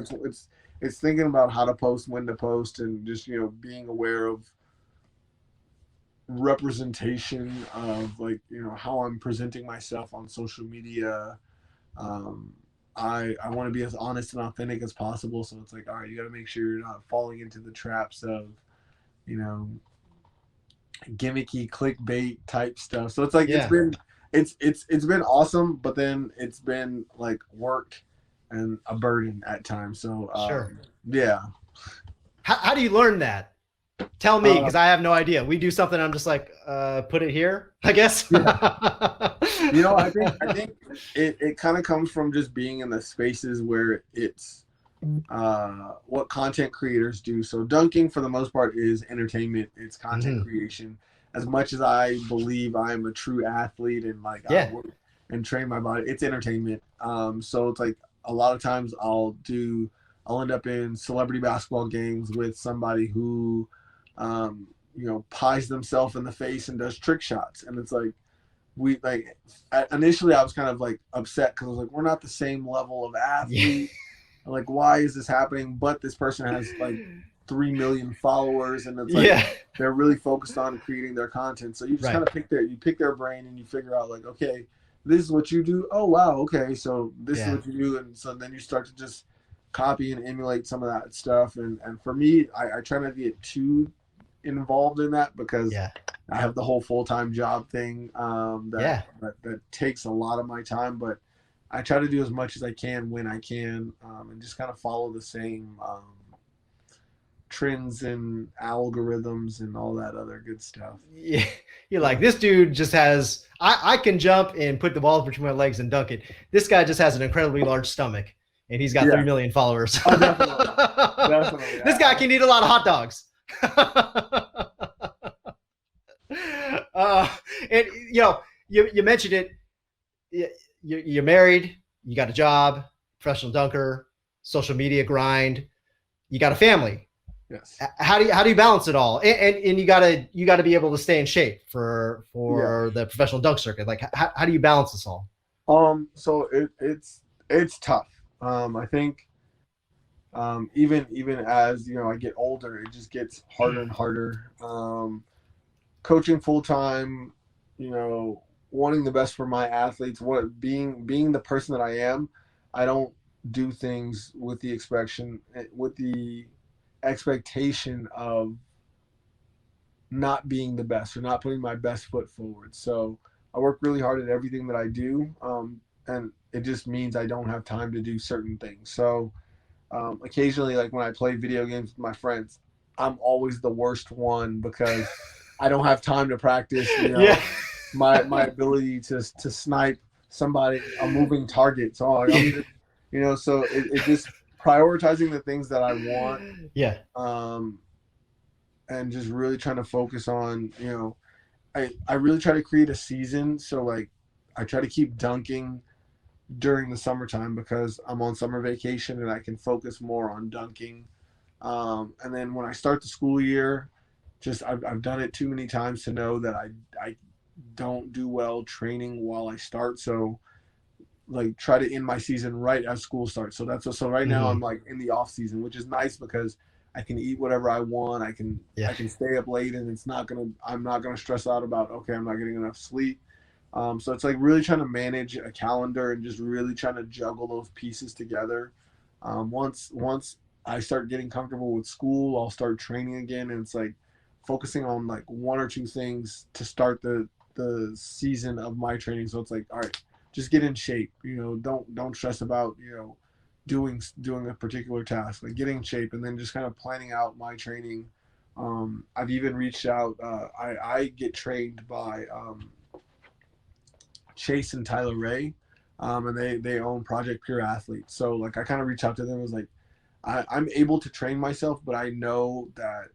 it's thinking about how to post, when to post, and just being aware of representation of like how I'm presenting myself on social media. um, I want to be as honest and authentic as possible. So it's like, all right, you got to make sure you're not falling into the traps of, you know, gimmicky clickbait type stuff. So it's like Yeah. it's been awesome, but then it's been like work and a burden at times. So Sure. yeah. How do you learn that? Tell me, Uh, because I have no idea. We do something, I'm just like, put it here, I guess. yeah. I think it kind of comes from just being in the spaces where it's what content creators do. So dunking for the most part is entertainment. It's content creation. As much as I believe I'm a true athlete and like I Yeah. work and train my body, it's entertainment. So it's like a lot of times I'll end up in celebrity basketball games with somebody who pies themselves in the face and does trick shots. And it's like initially I was kind of like upset because I was like, we're not the same level of Yeah. athlete. Like, why is this happening? But this person has like 3 million followers, and it's like Yeah. they're really focused on creating their content. So you just Right. kind of pick their brain and you figure out like, okay, this is what you do. Oh wow, okay, so this is Yeah. what you do, and so then you start to just copy and emulate some of that stuff. And for me, I try not to get too involved in that because Yeah. I have the whole full-time job thing Yeah. that takes a lot of my time, but I try to do as much as I can when I can, and just kind of follow the same trends and algorithms and all that other good stuff. Yeah. You're like, this dude just has, I can jump and put the ball between my legs and dunk it. This guy just has an incredibly large stomach and he's got Yeah. 3 million followers. Oh, definitely. This guy can eat a lot of hot dogs. And you mentioned it. You're married, you got a job, professional dunker, social media grind, you got a family. Yes. How do you balance it all? And you gotta be able to stay in shape for the professional dunk circuit. Like how do you balance this all? So it's tough. I think even as I get older, it just gets harder and harder. Coaching full time, wanting the best for my athletes, being the person that I am, I don't do things with the expectation of not being the best or not putting my best foot forward. So I work really hard at everything that I do, and it just means I don't have time to do certain things. So occasionally, like when I play video games with my friends, I'm always the worst one because I don't have time to practice. Yeah. My ability to snipe somebody, a moving target. So like, I'm just, so it just prioritizing the things that I want, Yeah. um, and just really trying to focus on, I really try to create a season. So like I try to keep dunking during the summertime because I'm on summer vacation and I can focus more on dunking. And then when I start the school year, just I've done it too many times to know that I don't do well training while I start. So like try to end my season right as school starts. So right now I'm Mhm. like in the off season, which is nice because I can eat whatever I want. I can Yeah. I can stay up late and I'm not gonna stress out about, okay, I'm not getting enough sleep. So it's like really trying to manage a calendar and just really trying to juggle those pieces together. Once I start getting comfortable with school, I'll start training again, and it's like focusing on like one or two things to start the season of my training. So it's like, all right, just get in shape. Don't stress about doing a particular task. Like getting in shape, and then just kind of planning out my training. I've even reached out. I get trained by Chase and Tyler Ray, and they own Project Pure Athlete. So like I kind of reached out to them. I was like, I'm able to train myself, but I know that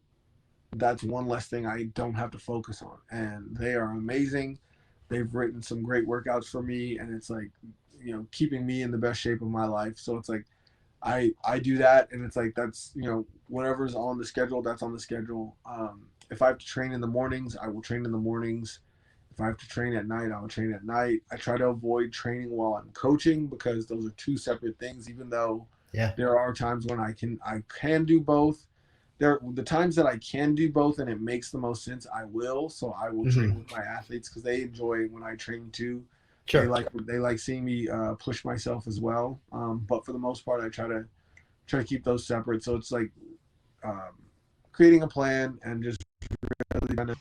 that's one less thing I don't have to focus on. And they are amazing. They've written some great workouts for me, and it's like, keeping me in the best shape of my life. So it's like I do that, and it's like that's whatever's on the schedule, that's on the schedule. If I have to train in the mornings, I will train in the mornings. If I have to train at night, I will train at night. I try to avoid training while I'm coaching because those are two separate things. Even though Yeah. there are times when I can do both. The times that I can do both and it makes the most sense, I will. So I will train Mhm. with my athletes because they enjoy when I train too. They Sure. like seeing me push myself as well. But for the most part, I try to keep those separate. So it's like um, creating a plan and just really kind of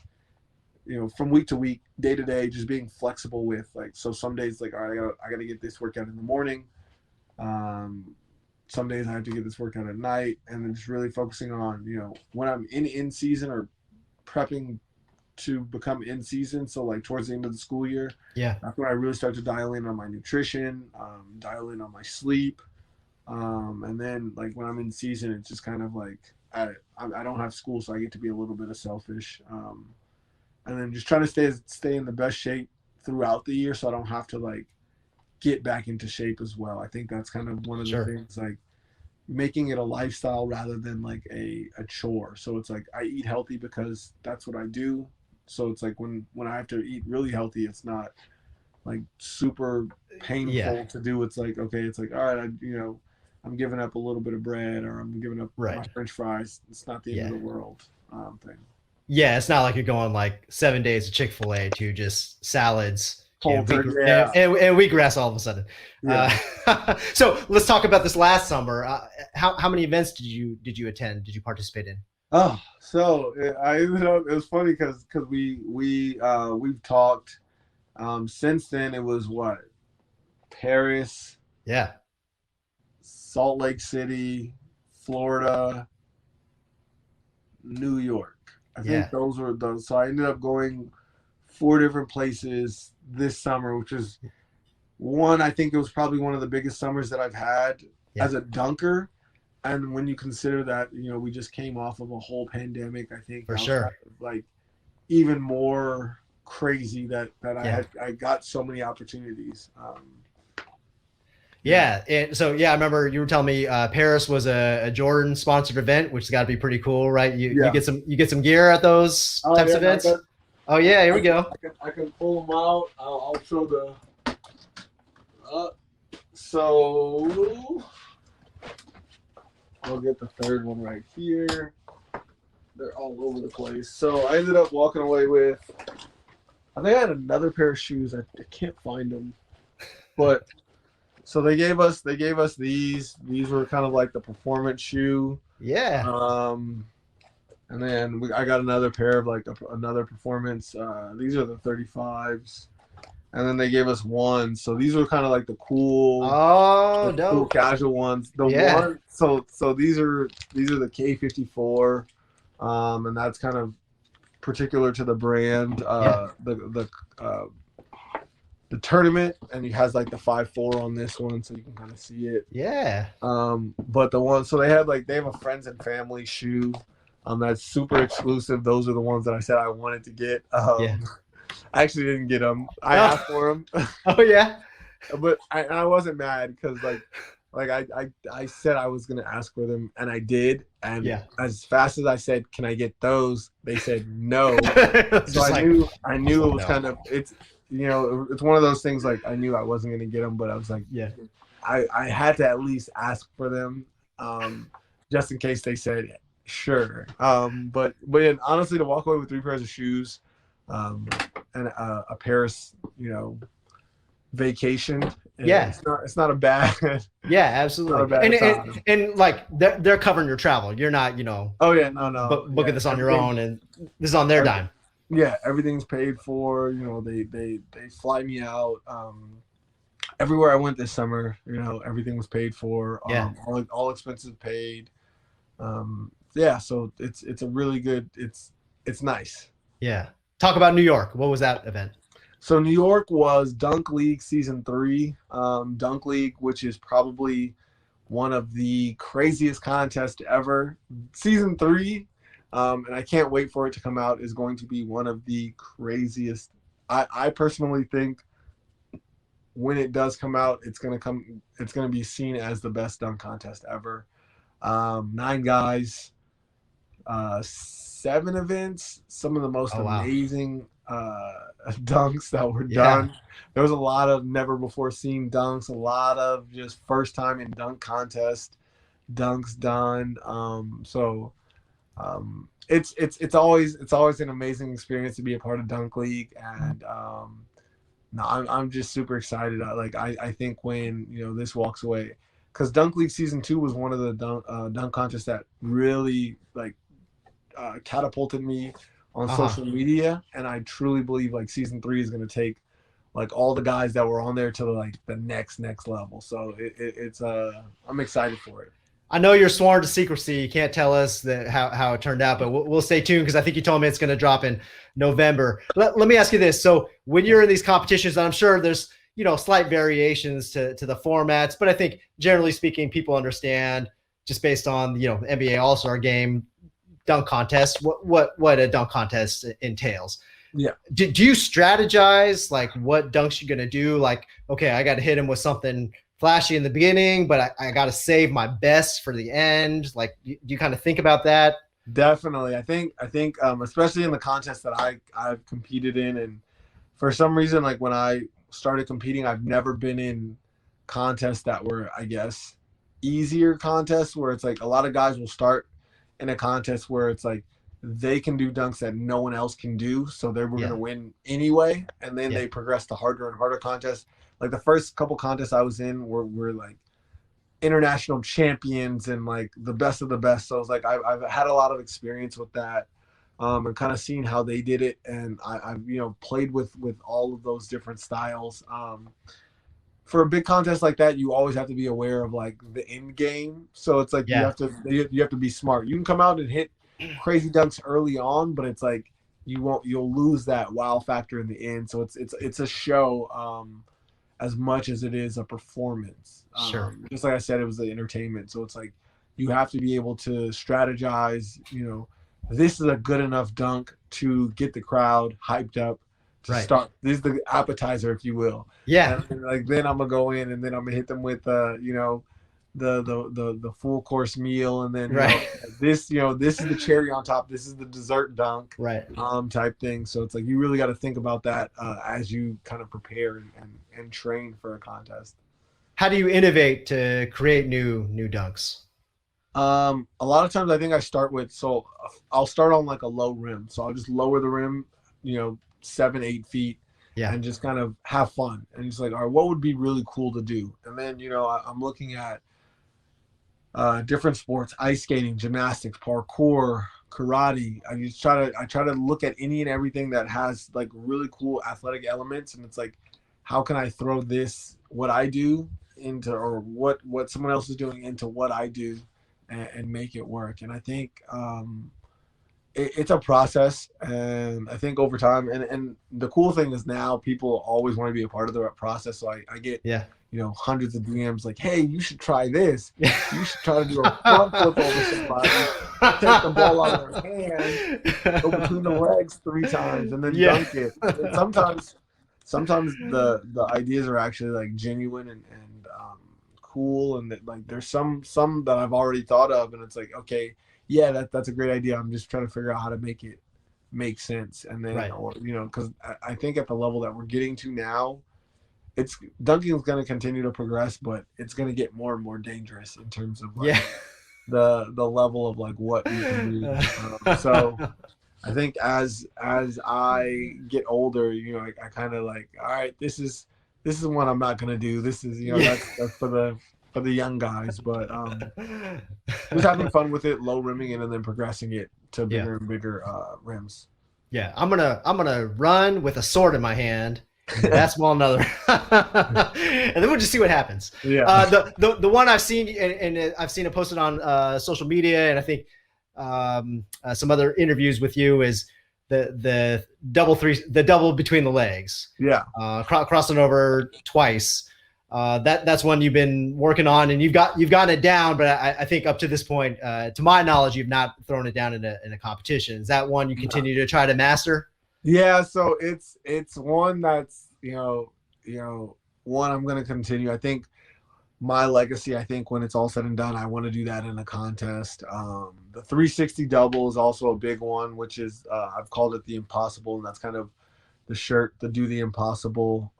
from week to week, day to day, just being flexible with like. So some days like, all right, I gotta get this workout in the morning. Um, some days I have to get this workout at night, and then just really focusing on when I'm in season or prepping to become in season. So like towards the end of the school year, Yeah. that's when I really start to dial in on my nutrition, dial in on my sleep, and then like when I'm in season, it's just kind of like I don't have school, so I get to be a little bit of selfish, and then just trying to stay in the best shape throughout the year, so I don't have to like get back into shape as well. I think that's kind of one of the Sure. things, like making it a lifestyle rather than like a chore. So it's like I eat healthy because that's what I do. So it's like when I have to eat really healthy, it's not like super Yeah. painful to do. It's like, okay, it's like, all right, I'm giving up a little bit of bread or I'm giving up my Right. French fries. It's not the end of Yeah. the world, thing. Yeah. It's not like you're going like 7 days of Chick-fil-A to just salads and Culture, yeah, and wheatgrass all of a sudden. yeah. So let's talk about this last summer. How many events did you attend? Did you participate in? Oh, so I ended up. It was funny because we've talked. Since then, it was what, Paris, Yeah. Salt Lake City, Florida, New York. I think Yeah. those were those. So I ended up going four different places this summer, which is one. I think it was probably one of the biggest summers that I've had Yeah. as a dunker. And when you consider that, we just came off of a whole pandemic, I think For that was kind sure. of like even more crazy that Yeah. I got so many opportunities. Yeah. Yeah. And so, yeah, I remember you were telling me Paris was a Jordan sponsored event, which has got to be pretty cool, right? You Yeah. get some gear at those Oh types yeah, of I events. got. Oh yeah, here we go. I can pull them out. I'll show the. Uh, so I'll get the third one right here. They're all over the place. So I ended up walking away with. I think I had another pair of shoes. I can't find them, but so they gave us these. These were kind of like the performance shoe. Yeah. Um, and then I got another pair of like another performance. These are the 35s. and then they gave us ones. So these were kind of like Oh, the cool dope. casual ones. The Yeah. one, so these are the K54, and that's kind of particular to the brand. Yeah. Uh, the tournament, and it has like the 5-4 on this one, so you can kind of see it. Yeah. But the one, so they have a friends and family shoe, that's super exclusive. Those are the ones that I said I wanted to get. Yeah. I actually didn't get them. I Oh, asked for them, oh yeah. but I wasn't mad because I said I was gonna ask for them, and I did. And Yeah. as fast as I said, "Can I get those?" they said no. It's So just I like, knew it was no. kind of it's one of those things, like I knew I wasn't gonna get them, but I was like, Yeah. I had to at least ask for them, just in case they said sure. But yeah, honestly, to walk away with 3 pairs of shoes, and a Paris, vacation, Yeah. it's not a bad Yeah, not a absolutely. bad time. And like they're covering your travel. You're not, Oh yeah, no, booking yeah, this on your own, and this is on their dime. yeah, everything's paid for. They fly me out. Everywhere I went this summer, everything was paid for. Yeah. All expenses paid. Yeah, so it's a really good. It's nice. Yeah. Talk about New York. What was that event? So New York was Dunk League season 3. Dunk League, which is probably one of the craziest contests ever. Season 3, and I can't wait for it to come out, is going to be one of the craziest. I personally think when it does come out, it's gonna be seen as the best dunk contest ever. 9 guys, 7 events, some of the most Oh, wow. amazing dunks that were Yeah. done. There was a lot of never before seen dunks, a lot of just first time in dunk contest dunks done. It's always an amazing experience to be a part of Dunk League, and no, I'm just super excited. I think when this walks away, because Dunk League season 2 was one of the dunk contests that really catapulted me on social media, and I truly believe like season 3 is going to take like all the guys that were on there to like the next level. So it's I'm excited for it. I know you're sworn to secrecy. You can't tell us how it turned out, but we'll stay tuned, because I think you told me it's going to drop in November. Let me ask you this. So when you're in these competitions, I'm sure there's, slight variations to the formats, but I think generally speaking, people understand just based on, NBA All-Star game dunk contest, what a dunk contest entails. Yeah. Do you strategize like what dunks you're going to do? Like, okay, I got to hit him with something flashy in the beginning, but I got to save my best for the end. Like, do you kind of think about that? Definitely. I think especially in the contests that I've competed in, and for some reason, like when I started competing, I've never been in contests that were, I guess, easier contests where it's like a lot of guys will start in a contest where it's like they can do dunks that no one else can do, so they were going to win anyway, and then they progress to harder and harder contests. Like the first couple contests I was in were like international champions and like the best of the best. So I was like, I've had a lot of experience with that, and kind of seen how they did it, and I've played with all of those different styles. For a big contest like that, you always have to be aware of like the end game. So it's like you have to be smart. You can come out and hit crazy dunks early on, but it's like you'll lose that wow factor in the end. So it's a show, as much as it is a performance. Sure. Just like I said, it was the entertainment. So it's like you have to be able to strategize. This is a good enough dunk to get the crowd hyped up to start. This is the appetizer, if you will. Yeah. And like then I'm gonna go in, and then I'm gonna hit them with the full course meal, and then this is the cherry on top. This is the dessert dunk, type thing. So it's like you really got to think about that as you kind of prepare and train for a contest. How do you innovate to create new dunks? A lot of times I think I'll start on like a low rim, so I'll just lower the rim 7-8 feet, and just kind of have fun, and just like, all right, what would be really cool to do? And then I'm looking at different sports: ice skating, gymnastics, parkour, karate. I try to look at any and everything that has like really cool athletic elements, and it's like, how can I throw what I do into, or what someone else is doing into what I do, and make it work. And I think it's a process, and I think over time, and the cool thing is now people always want to be a part of the process. So I get hundreds of DMs like, hey, you should try this. Yeah. You should try to do a front flip over somebody, take the ball out of their hand, go between the legs 3 times, and then dunk it. And sometimes the ideas are actually like genuine and cool, and that, like, there's some that I've already thought of, and it's like, okay, yeah, that's a great idea. I'm just trying to figure out how to make it make sense. And then, or, because I think at the level that we're getting to now, dunking is going to continue to progress, but it's going to get more and more dangerous in terms of like, the level of like what you can do. So I think as I get older, I kind of like, all right, this is one I'm not going to do. This is, that's for the young guys, but just having fun with it, low rimming it, and then progressing it to bigger and bigger rims. Yeah, I'm gonna run with a sword in my hand. That's well another, and then we'll just see what happens. Yeah. The one I've seen, and I've seen it posted on social media, and I think some other interviews with you, is the double between the legs. Yeah. Crossing over twice. That's one you've been working on, and you've gotten it down, but I think up to this point, to my knowledge, you've not thrown it down in a competition. Is that one you continue to try to master? Yeah, so it's one that's one I'm going to continue. I think my legacy, when it's all said and done, I want to do that in a contest. The 360 double is also a big one, which is I've called it the impossible, and that's kind of the shirt to do the impossible.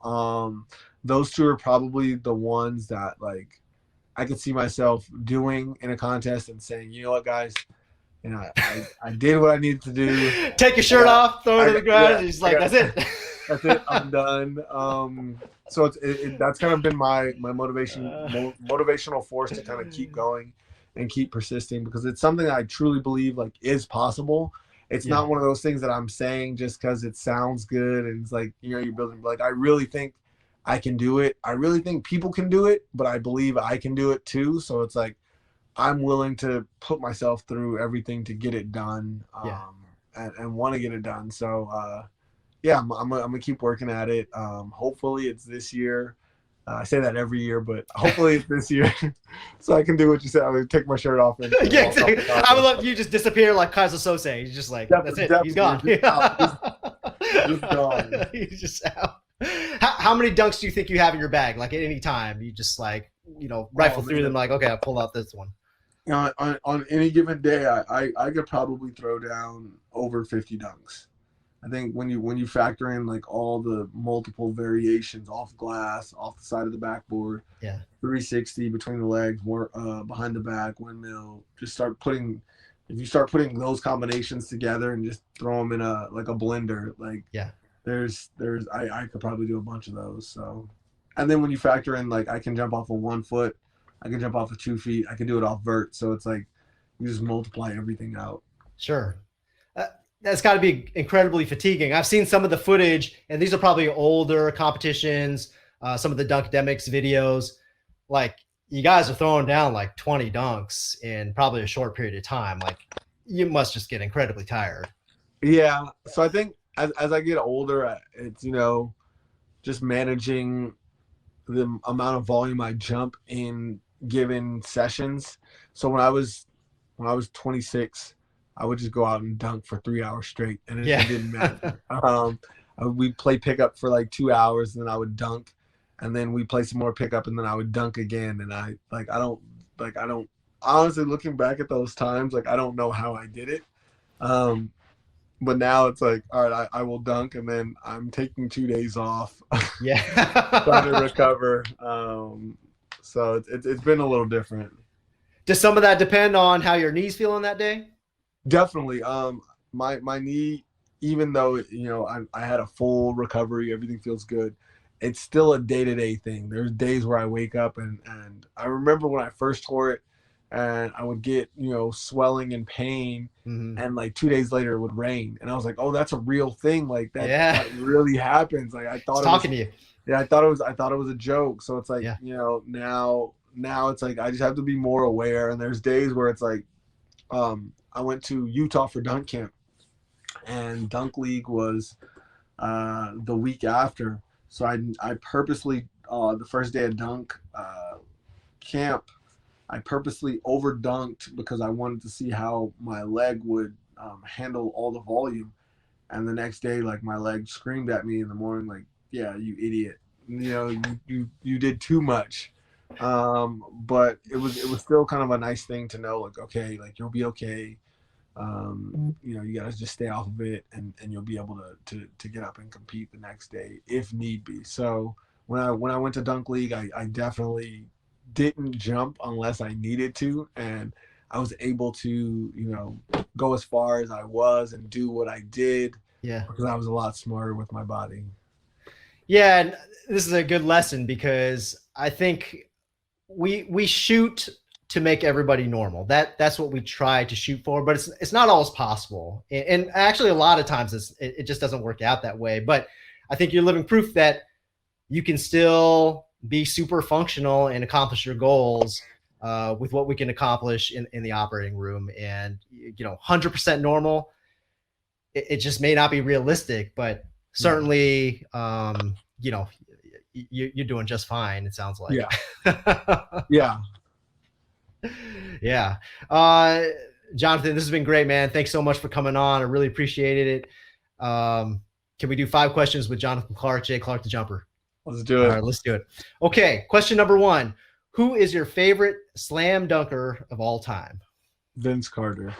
Those two are probably the ones that like I could see myself doing in a contest and saying, you know what, guys, I did what I needed to do. Take your shirt off, throw it to the ground. He's like, that's it. That's it. I'm done. So that's kind of been my motivational force to kind of keep going and keep persisting, because it's something that I truly believe like is possible. It's not one of those things that I'm saying just because it sounds good and it's like, you're building. Like, I really think I can do it. I really think people can do it, but I believe I can do it too. So it's like, I'm willing to put myself through everything to get it done, and want to get it done. So, I'm gonna keep working at it. Hopefully it's this year. I say that every year, but hopefully it's this year, so I can do what you said. I'm gonna take my shirt off. And exactly. I would love you just disappear like Kaiser Sose. He's just like, that's it. He's gone. He's gone. He's just out. How many dunks do you think you have in your bag? Like at any time, you just like rifle through them. Like, okay, I'll pull out this one. On any given day, I could probably throw down over 50 dunks. I think when you factor in like all the multiple variations off glass, off the side of the backboard, 360 between the legs, more behind the back, windmill, if you start putting those combinations together and just throw them in a blender, like I could probably do a bunch of those. So, and then when you factor in like I can jump off of 1 foot, I can jump off of 2 feet, I can do it off vert. So it's like you just multiply everything out. Sure. That's got to be incredibly fatiguing. I've seen some of the footage, and these are probably older competitions, some of the Dunkdemics videos. Like, you guys are throwing down like 20 dunks in probably a short period of time. Like, you must just get incredibly tired. Yeah. So I think as I get older, it's, just managing the amount of volume I jump in given sessions. So when I was 26, I would just go out and dunk for 3 hours straight, and it didn't matter. We'd play pickup for like 2 hours, and then I would dunk, and then we'd play some more pickup, and then I would dunk again. And I don't honestly, looking back at those times, like I don't know how I did it. But now it's like, all right, I will dunk, and then I'm taking 2 days off. Trying to recover. So it's been a little different. Does some of that depend on how your knee's feeling that day? Definitely. My knee, even though I had a full recovery, everything feels good, it's still a day-to-day thing. There's days where I wake up and I remember when I first tore it, and I would get, swelling and pain, Hmm. and like 2 days later it would rain, and I was like, oh, that's a real thing, like that Yeah. that really happens. Like I It's thought it was, talking to you. yeah, I thought it was a joke. So it's like, Yeah. now it's like I just have to be more aware. And there's days where it's like, I went to Utah for dunk camp, and dunk league was the week after. So I purposely, the first day of dunk camp, I purposely over dunked because I wanted to see how my leg would handle all the volume. And the next day, like, my leg screamed at me in the morning, like, "Yeah, you idiot! You did too much." But it was still kind of a nice thing to know, like, okay, like, you'll be okay. You gotta just stay off of it, and you'll be able to get up and compete the next day if need be. So when I went to dunk league, I definitely didn't jump unless I needed to, and I was able to, go as far as I was and do what I did Yeah. because I was a lot smarter with my body. Yeah. And this is a good lesson because I think we shoot to make everybody normal. That's what we try to shoot for, but it's not always possible. And actually, a lot of times it just doesn't work out that way. But I think you're living proof that you can still be super functional and accomplish your goals with what we can accomplish in the operating room. And 100% normal. It just may not be realistic, but certainly, you're doing just fine. It sounds like. Yeah. Yeah. Yeah. Jonathan, this has been great, man. Thanks so much for coming on. I really appreciated it. Can we do 5 questions with Jonathan Clark, Jay Clark, the jumper? Let's do All it. right, let's do it. Okay. Question number 1. Who is your favorite slam dunker of all time? Vince Carter.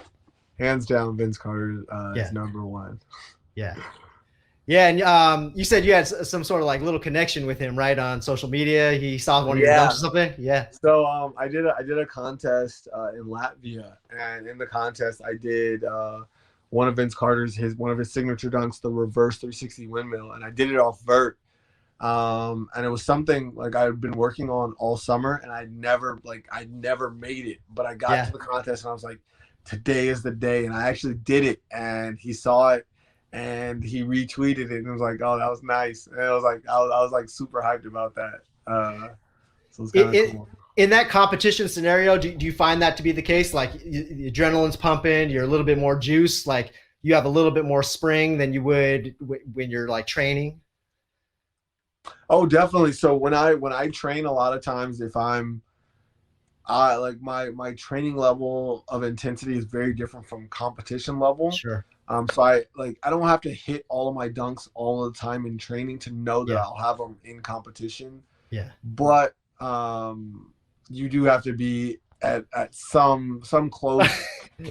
Hands down, Vince Carter Yeah. is number 1. Yeah. Yeah. And you said you had some sort of like little connection with him, right? On social media. He saw one of your dunks or something. Yeah. So I did a contest in Latvia, and in the contest I did one of Vince Carter's one of his signature dunks, the reverse 360 windmill, and I did it off vert. And it was something like I'd been working on all summer, and I never made it, but I got to the contest and I was like, today is the day, and I actually did it, and he saw it and he retweeted it, and it was like, oh, that was nice. And it was like I was like super hyped about that. So it's kind of cool. In that competition scenario, do you find that to be the case? Like the adrenaline's pumping, you're a little bit more juice, like you have a little bit more spring than you would when you're like training? Oh, definitely. So when I train, a lot of times if I'm like my training level of intensity is very different from competition level. Sure. So I don't have to hit all of my dunks all the time in training to know that I'll have them in competition. Yeah. But you do have to be at some close.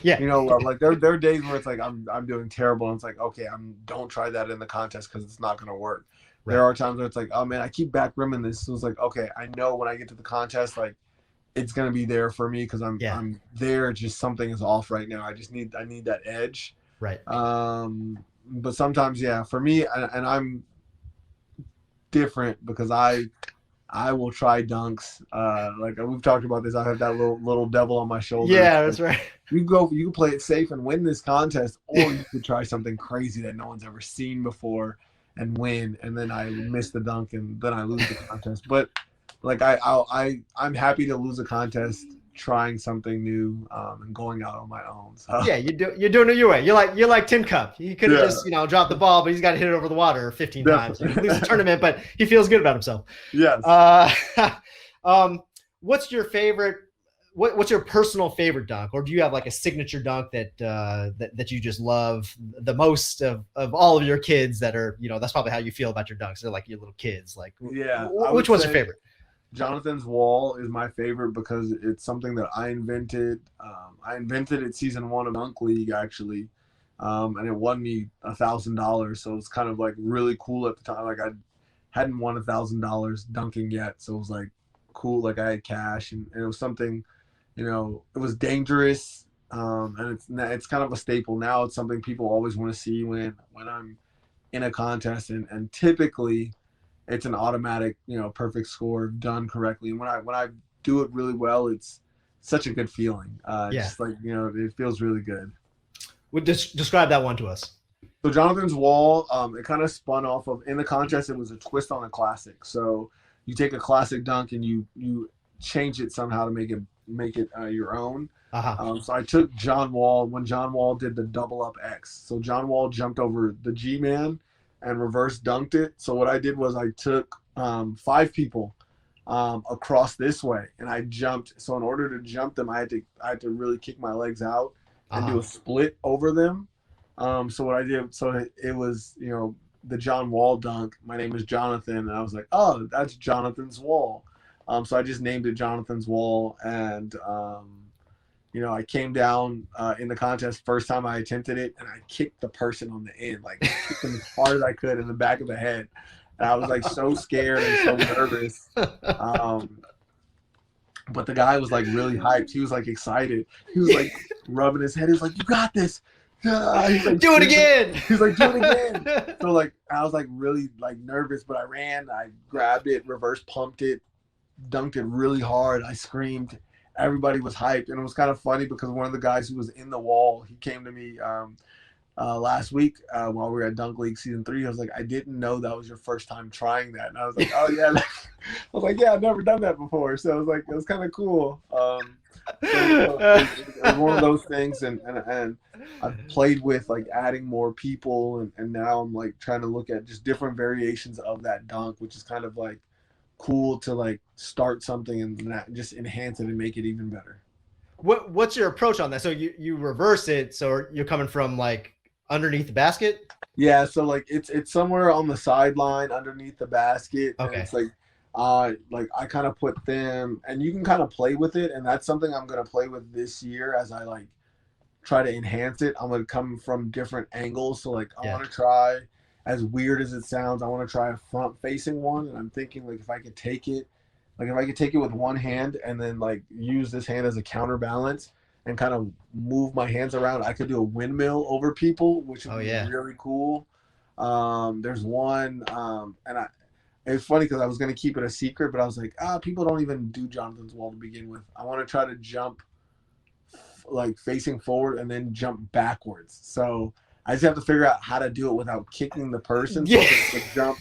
Yeah. Like there are days where it's like I'm doing terrible, and it's like, okay, don't try that in the contest because it's not going to work. Right. There are times where it's like, oh man, I keep back rimming this. So it's like, okay, I know when I get to the contest, like it's gonna be there for me because I'm there. Just something is off right now. I need that edge. Right. But sometimes, yeah, for me, and I'm different because I will try dunks. Like we've talked about this. I have that little devil on my shoulder. Yeah, that's right. You can play it safe and win this contest, or you could try something crazy that no one's ever seen before and win, and then I miss the dunk and then I lose the contest. But like I'm happy to lose a contest trying something new and going out on my own. So. Yeah, you're doing it your way. You're like Tim Cup. He could have just dropped the ball, but he's got to hit it over the water 15 times. He lose the tournament, but he feels good about himself. Yes. What's your favorite? What's your personal favorite dunk, or do you have like a signature dunk that you just love the most of all of your kids that are that's probably how you feel about your dunks. They're like your little kids. Like which one's your favorite? Jonathan's wall is my favorite because it's something that I invented. I invented it season 1 of Dunk League actually, and it won me $1,000. So it's kind of like really cool at the time. Like I hadn't won $1,000 dunking yet, so it was like cool. Like I had cash, and it was something. It was dangerous, and it's kind of a staple now. It's something people always want to see when I'm in a contest, and typically it's an automatic, perfect score done correctly. And when I do it really well, it's such a good feeling. Yeah. Just like, it feels really good. Would describe that one to us. So Jonathan's Wall, it kind of spun off of, in the contest, it was a twist on a classic. So you take a classic dunk and you change it somehow to make it your own. Uh-huh. So I took John Wall when John Wall did the double up X. So John Wall jumped over the G-man and reverse dunked it. So what I did was I took 5 people across this way, and I jumped. So in order to jump them, I had to really kick my legs out and do a split over them. So what I did, so it was, the John Wall dunk. My name is Jonathan, and I was like, oh, that's Jonathan's Wall. So I just named it Jonathan's Wall, and I came down in the contest first time I attempted it, and I kicked the person on the end, like kicked them as hard as I could in the back of the head. And I was like so scared and so nervous. But the guy was like really hyped. He was like excited. He was like rubbing his head. He was like, "You got this." He's like, do it again. He's like, "Do it again." So like I was like really like nervous, but I ran. I grabbed it, reverse pumped it, dunked it really hard. I screamed. Everybody was hyped, and it was kind of funny because one of the guys who was in the wall, he came to me last week while we were at Dunk League Season 3. I was like, I didn't know that was your first time trying that. And I was like, oh, yeah. I was like, yeah, I've never done that before. So I was like, it was kind of cool. It was one of those things. And I've played with like adding more people. And now I'm like trying to look at just different variations of that dunk, which is kind of like cool to like start something and just enhance it and make it even better. What's your approach on that? So you reverse it. So you're coming from like underneath the basket? Yeah, so like it's somewhere on the sideline underneath the basket. Okay. And it's like I kind of put them, and you can kind of play with it, and that's something I'm gonna play with this year as I like try to enhance it. I'm gonna come from different angles. So like I want to try, as weird as it sounds, I want to try a front facing one, and I'm thinking like if I could take it with one hand and then like use this hand as a counterbalance and kind of move my hands around, I could do a windmill over people, which would be really cool. There's one, and it's funny because I was going to keep it a secret, but I was like, people don't even do Jonathan's Wall to begin with. I want to try to jump like facing forward and then jump backwards. So I just have to figure out how to do it without kicking the person. So I can jump,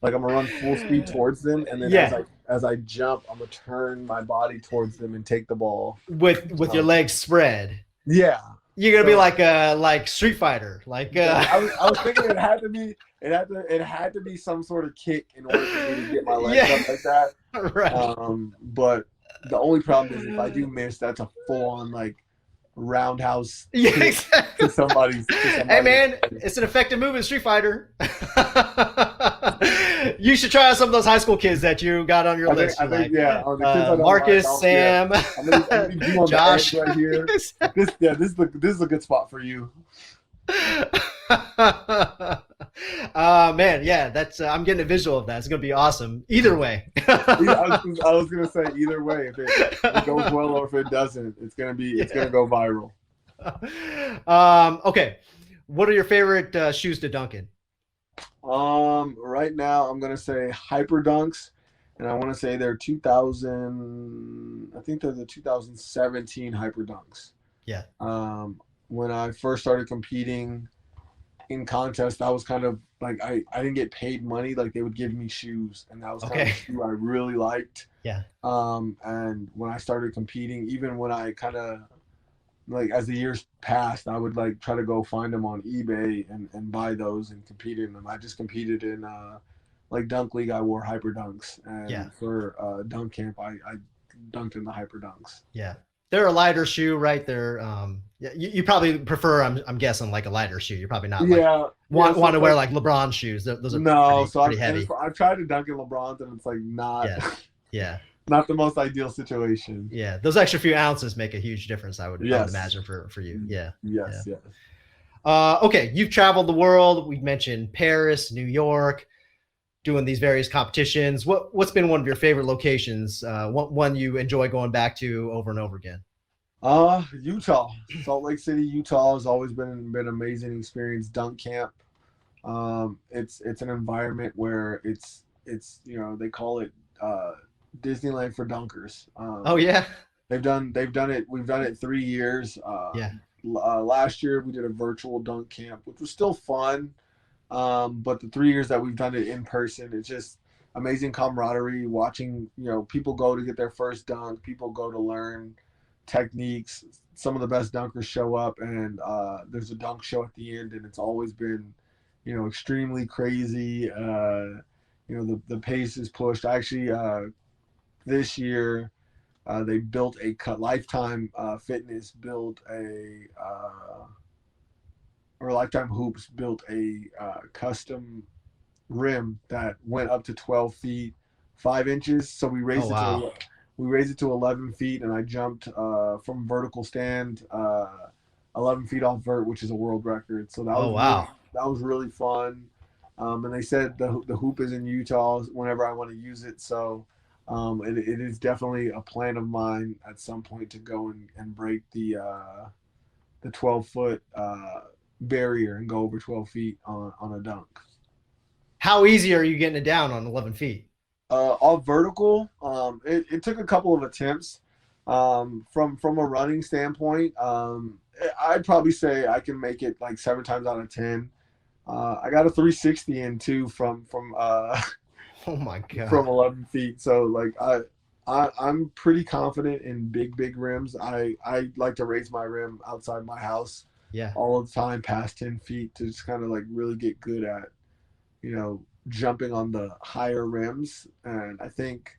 like I'm gonna run full speed towards them, and then as I jump, I'm gonna turn my body towards them and take the ball with your legs spread. Yeah, you're gonna be like Street Fighter. Like I was thinking it had to be some sort of kick in order for me to get my legs up like that. Right. But the only problem is if I do miss, that's a full on like roundhouse exactly. to somebody's. Hey man, it's an effective move in Street Fighter. You should try out some of those high school kids that you got on your list. Marcus, Sam, Josh, right here. This is a good spot for you. Man, yeah, that's I'm getting a visual of that. It's gonna be awesome. Either way. I was gonna say either way. If it goes well or if it doesn't, it's gonna go viral. Okay, what are your favorite shoes to dunk in? Right now I'm gonna say Hyper Dunks, and I want to say they're 2000. I think they're the 2017 Hyper Dunks. Yeah. When I first started competing in contests, that was kind of like I didn't get paid money. Like they would give me shoes, and that was kind of the shoe I really liked. Yeah. And when I started competing, even when I kind of like as the years passed, I would like try to go find them on eBay and buy those and compete in them. I just competed in like Dunk League. I wore Hyper Dunks, and for Dunk Camp, I dunked in the Hyper Dunks. Yeah. They're a lighter shoe, right? They're you probably prefer, I'm guessing, like a lighter shoe. You're probably not want to wear like LeBron shoes. Those are pretty heavy. I've tried to dunk in LeBron's, and it's like not not the most ideal situation. Yeah, those extra few ounces make a huge difference. I would imagine for you. Yes. Okay, you've traveled the world. We've mentioned Paris, New York, doing these various competitions. What's been one of your favorite locations? One you enjoy going back to over and over again? Utah, Salt Lake City, Utah has always been an amazing experience. Dunk camp. It's an environment where it's they call it Disneyland for dunkers. They've done it. We've done it 3 years. Yeah. Last year we did a virtual dunk camp, which was still fun. But the 3 years that we've done it in person, it's just amazing camaraderie. Watching, people go to get their first dunk, people go to learn techniques. Some of the best dunkers show up, and there's a dunk show at the end, and it's always been, extremely crazy. The pace is pushed. Actually, this year, they built Lifetime Fitness built or Lifetime Hoops built a custom rim that went up to 12 feet 5 inches. So we raised it to 11 feet, and I jumped from vertical stand 11 feet off vert, which is a world record. So that was really fun. And they said the hoop is in Utah whenever I want to use it. So it is definitely a plan of mine at some point to go and break the 12-foot barrier and go over 12 feet on a dunk. How easy are you getting it down on 11 feet? Off vertical, it took a couple of attempts. From a running standpoint, I'd probably say I can make it like 7 times out of 10. I got a 360 in too from oh my God, from 11 feet. So like I'm pretty confident in big rims. I like to raise my rim outside my house all the time past 10 feet to just kind of like really get good at jumping on the higher rims. And I think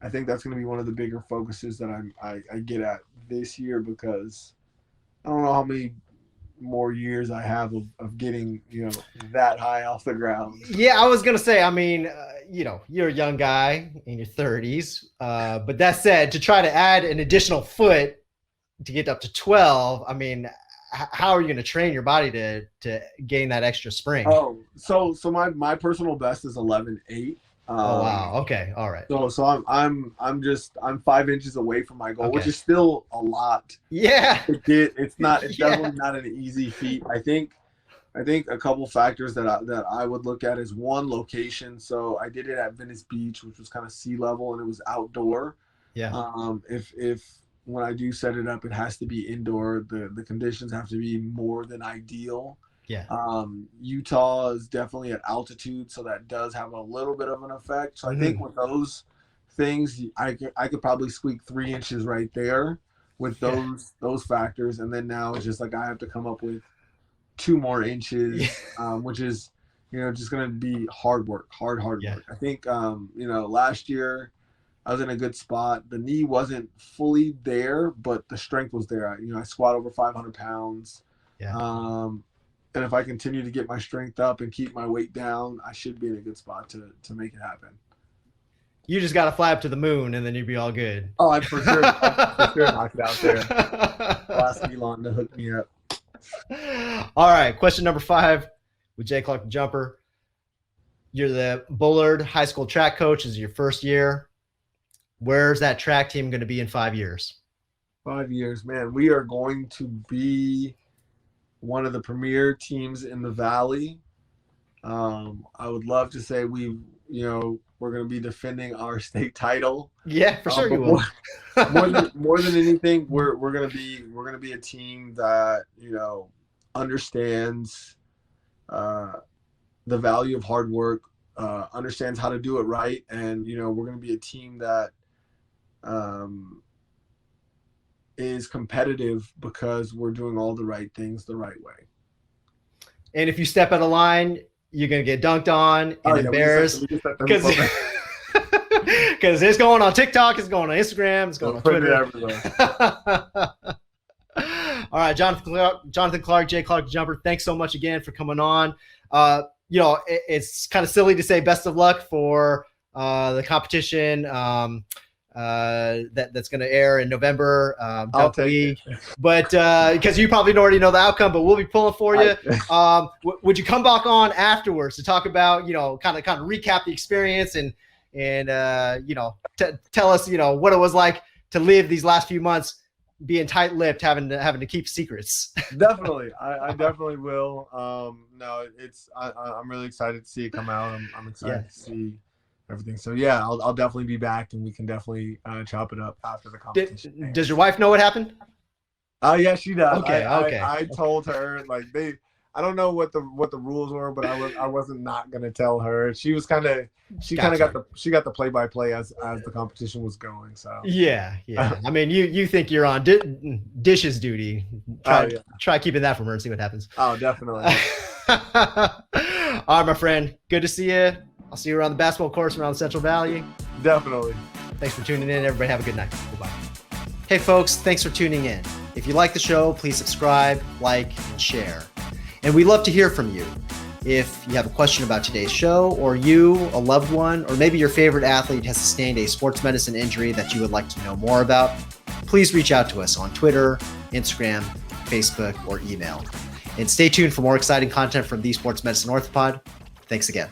that's going to be one of the bigger focuses that I get at this year, because I don't know how many more years I have of getting that high off the ground. Yeah, I was gonna say, I mean, you're a young guy in your 30s, but that said, to try to add an additional foot to get up to 12, I mean, how are you going to train your body to gain that extra spring? Oh, so my personal best is 11.8. Oh wow. Okay. All right. So I'm 5 inches away from my goal, which is still a lot. Yeah. It's definitely not an easy feat. I think a couple factors that I would look at is, one, location. So I did it at Venice Beach, which was kind of sea level, and it was outdoor. Yeah. If when I do set it up, it has to be indoor. The conditions have to be more than ideal. Yeah. Utah is definitely at altitude, so that does have a little bit of an effect. So I think with those things, I could probably squeak 3 inches right there with those factors, and then now it's just like I have to come up with 2 more inches, which is just gonna be hard work. I think last year I was in a good spot. The knee wasn't fully there, but the strength was there. I squat over 500 pounds. Yeah. And if I continue to get my strength up and keep my weight down, I should be in a good spot to make it happen. You just got to fly up to the moon, and then you'd be all good. Oh, I'd for sure knock it out there. I'll ask Elon to hook me up. All right, question number 5 with Jay Clark the Jumper. You're the Bullard High School track coach. This is your first year. Where's that track team going to be in 5 years? 5 years, man. We are going to be one of the premier teams in the Valley. I would love to say we're going to be defending our state title. Yeah, for sure you will. More than anything, we're going to be a team that understands the value of hard work, understands how to do it right, and we're going to be a team that is competitive because we're doing all the right things the right way. And if you step out of line, you're going to get dunked on and embarrassed. Because it's going on TikTok, it's going on Instagram, it's going on Twitter. All right, Jonathan Clark, Jay Clark the Jumper, thanks so much again for coming on. It's kind of silly to say best of luck for the competition that's going to air in November, I'll take League. But because you probably already know the outcome, but we'll be pulling for you. Would you come back on afterwards to talk about, kind of recap the experience and tell us, what it was like to live these last few months being tight-lipped, having to keep secrets? Definitely. I definitely will. No, I'm really excited to see it come out. I'm excited to see everything. So yeah, I'll definitely be back, and we can definitely chop it up after the competition. Does your wife know what happened? Oh yeah, she does. Okay, I told her, like, I don't know what the rules were, but I wasn't not gonna tell her. She got the play-by-play as the competition was going. So yeah. I mean, you think you're on dishes duty. Try keeping that from her and see what happens. Oh, definitely. All right, my friend. Good to see you. I'll see you around the basketball courts around the Central Valley. Definitely. Thanks for tuning in. Everybody have a good night. Goodbye. Hey, folks. Thanks for tuning in. If you like the show, please subscribe, like, and share. And we'd love to hear from you. If you have a question about today's show, or you, a loved one, or maybe your favorite athlete has sustained a sports medicine injury that you would like to know more about, please reach out to us on Twitter, Instagram, Facebook, or email. And stay tuned for more exciting content from the Sports Medicine Orthopod. Thanks again.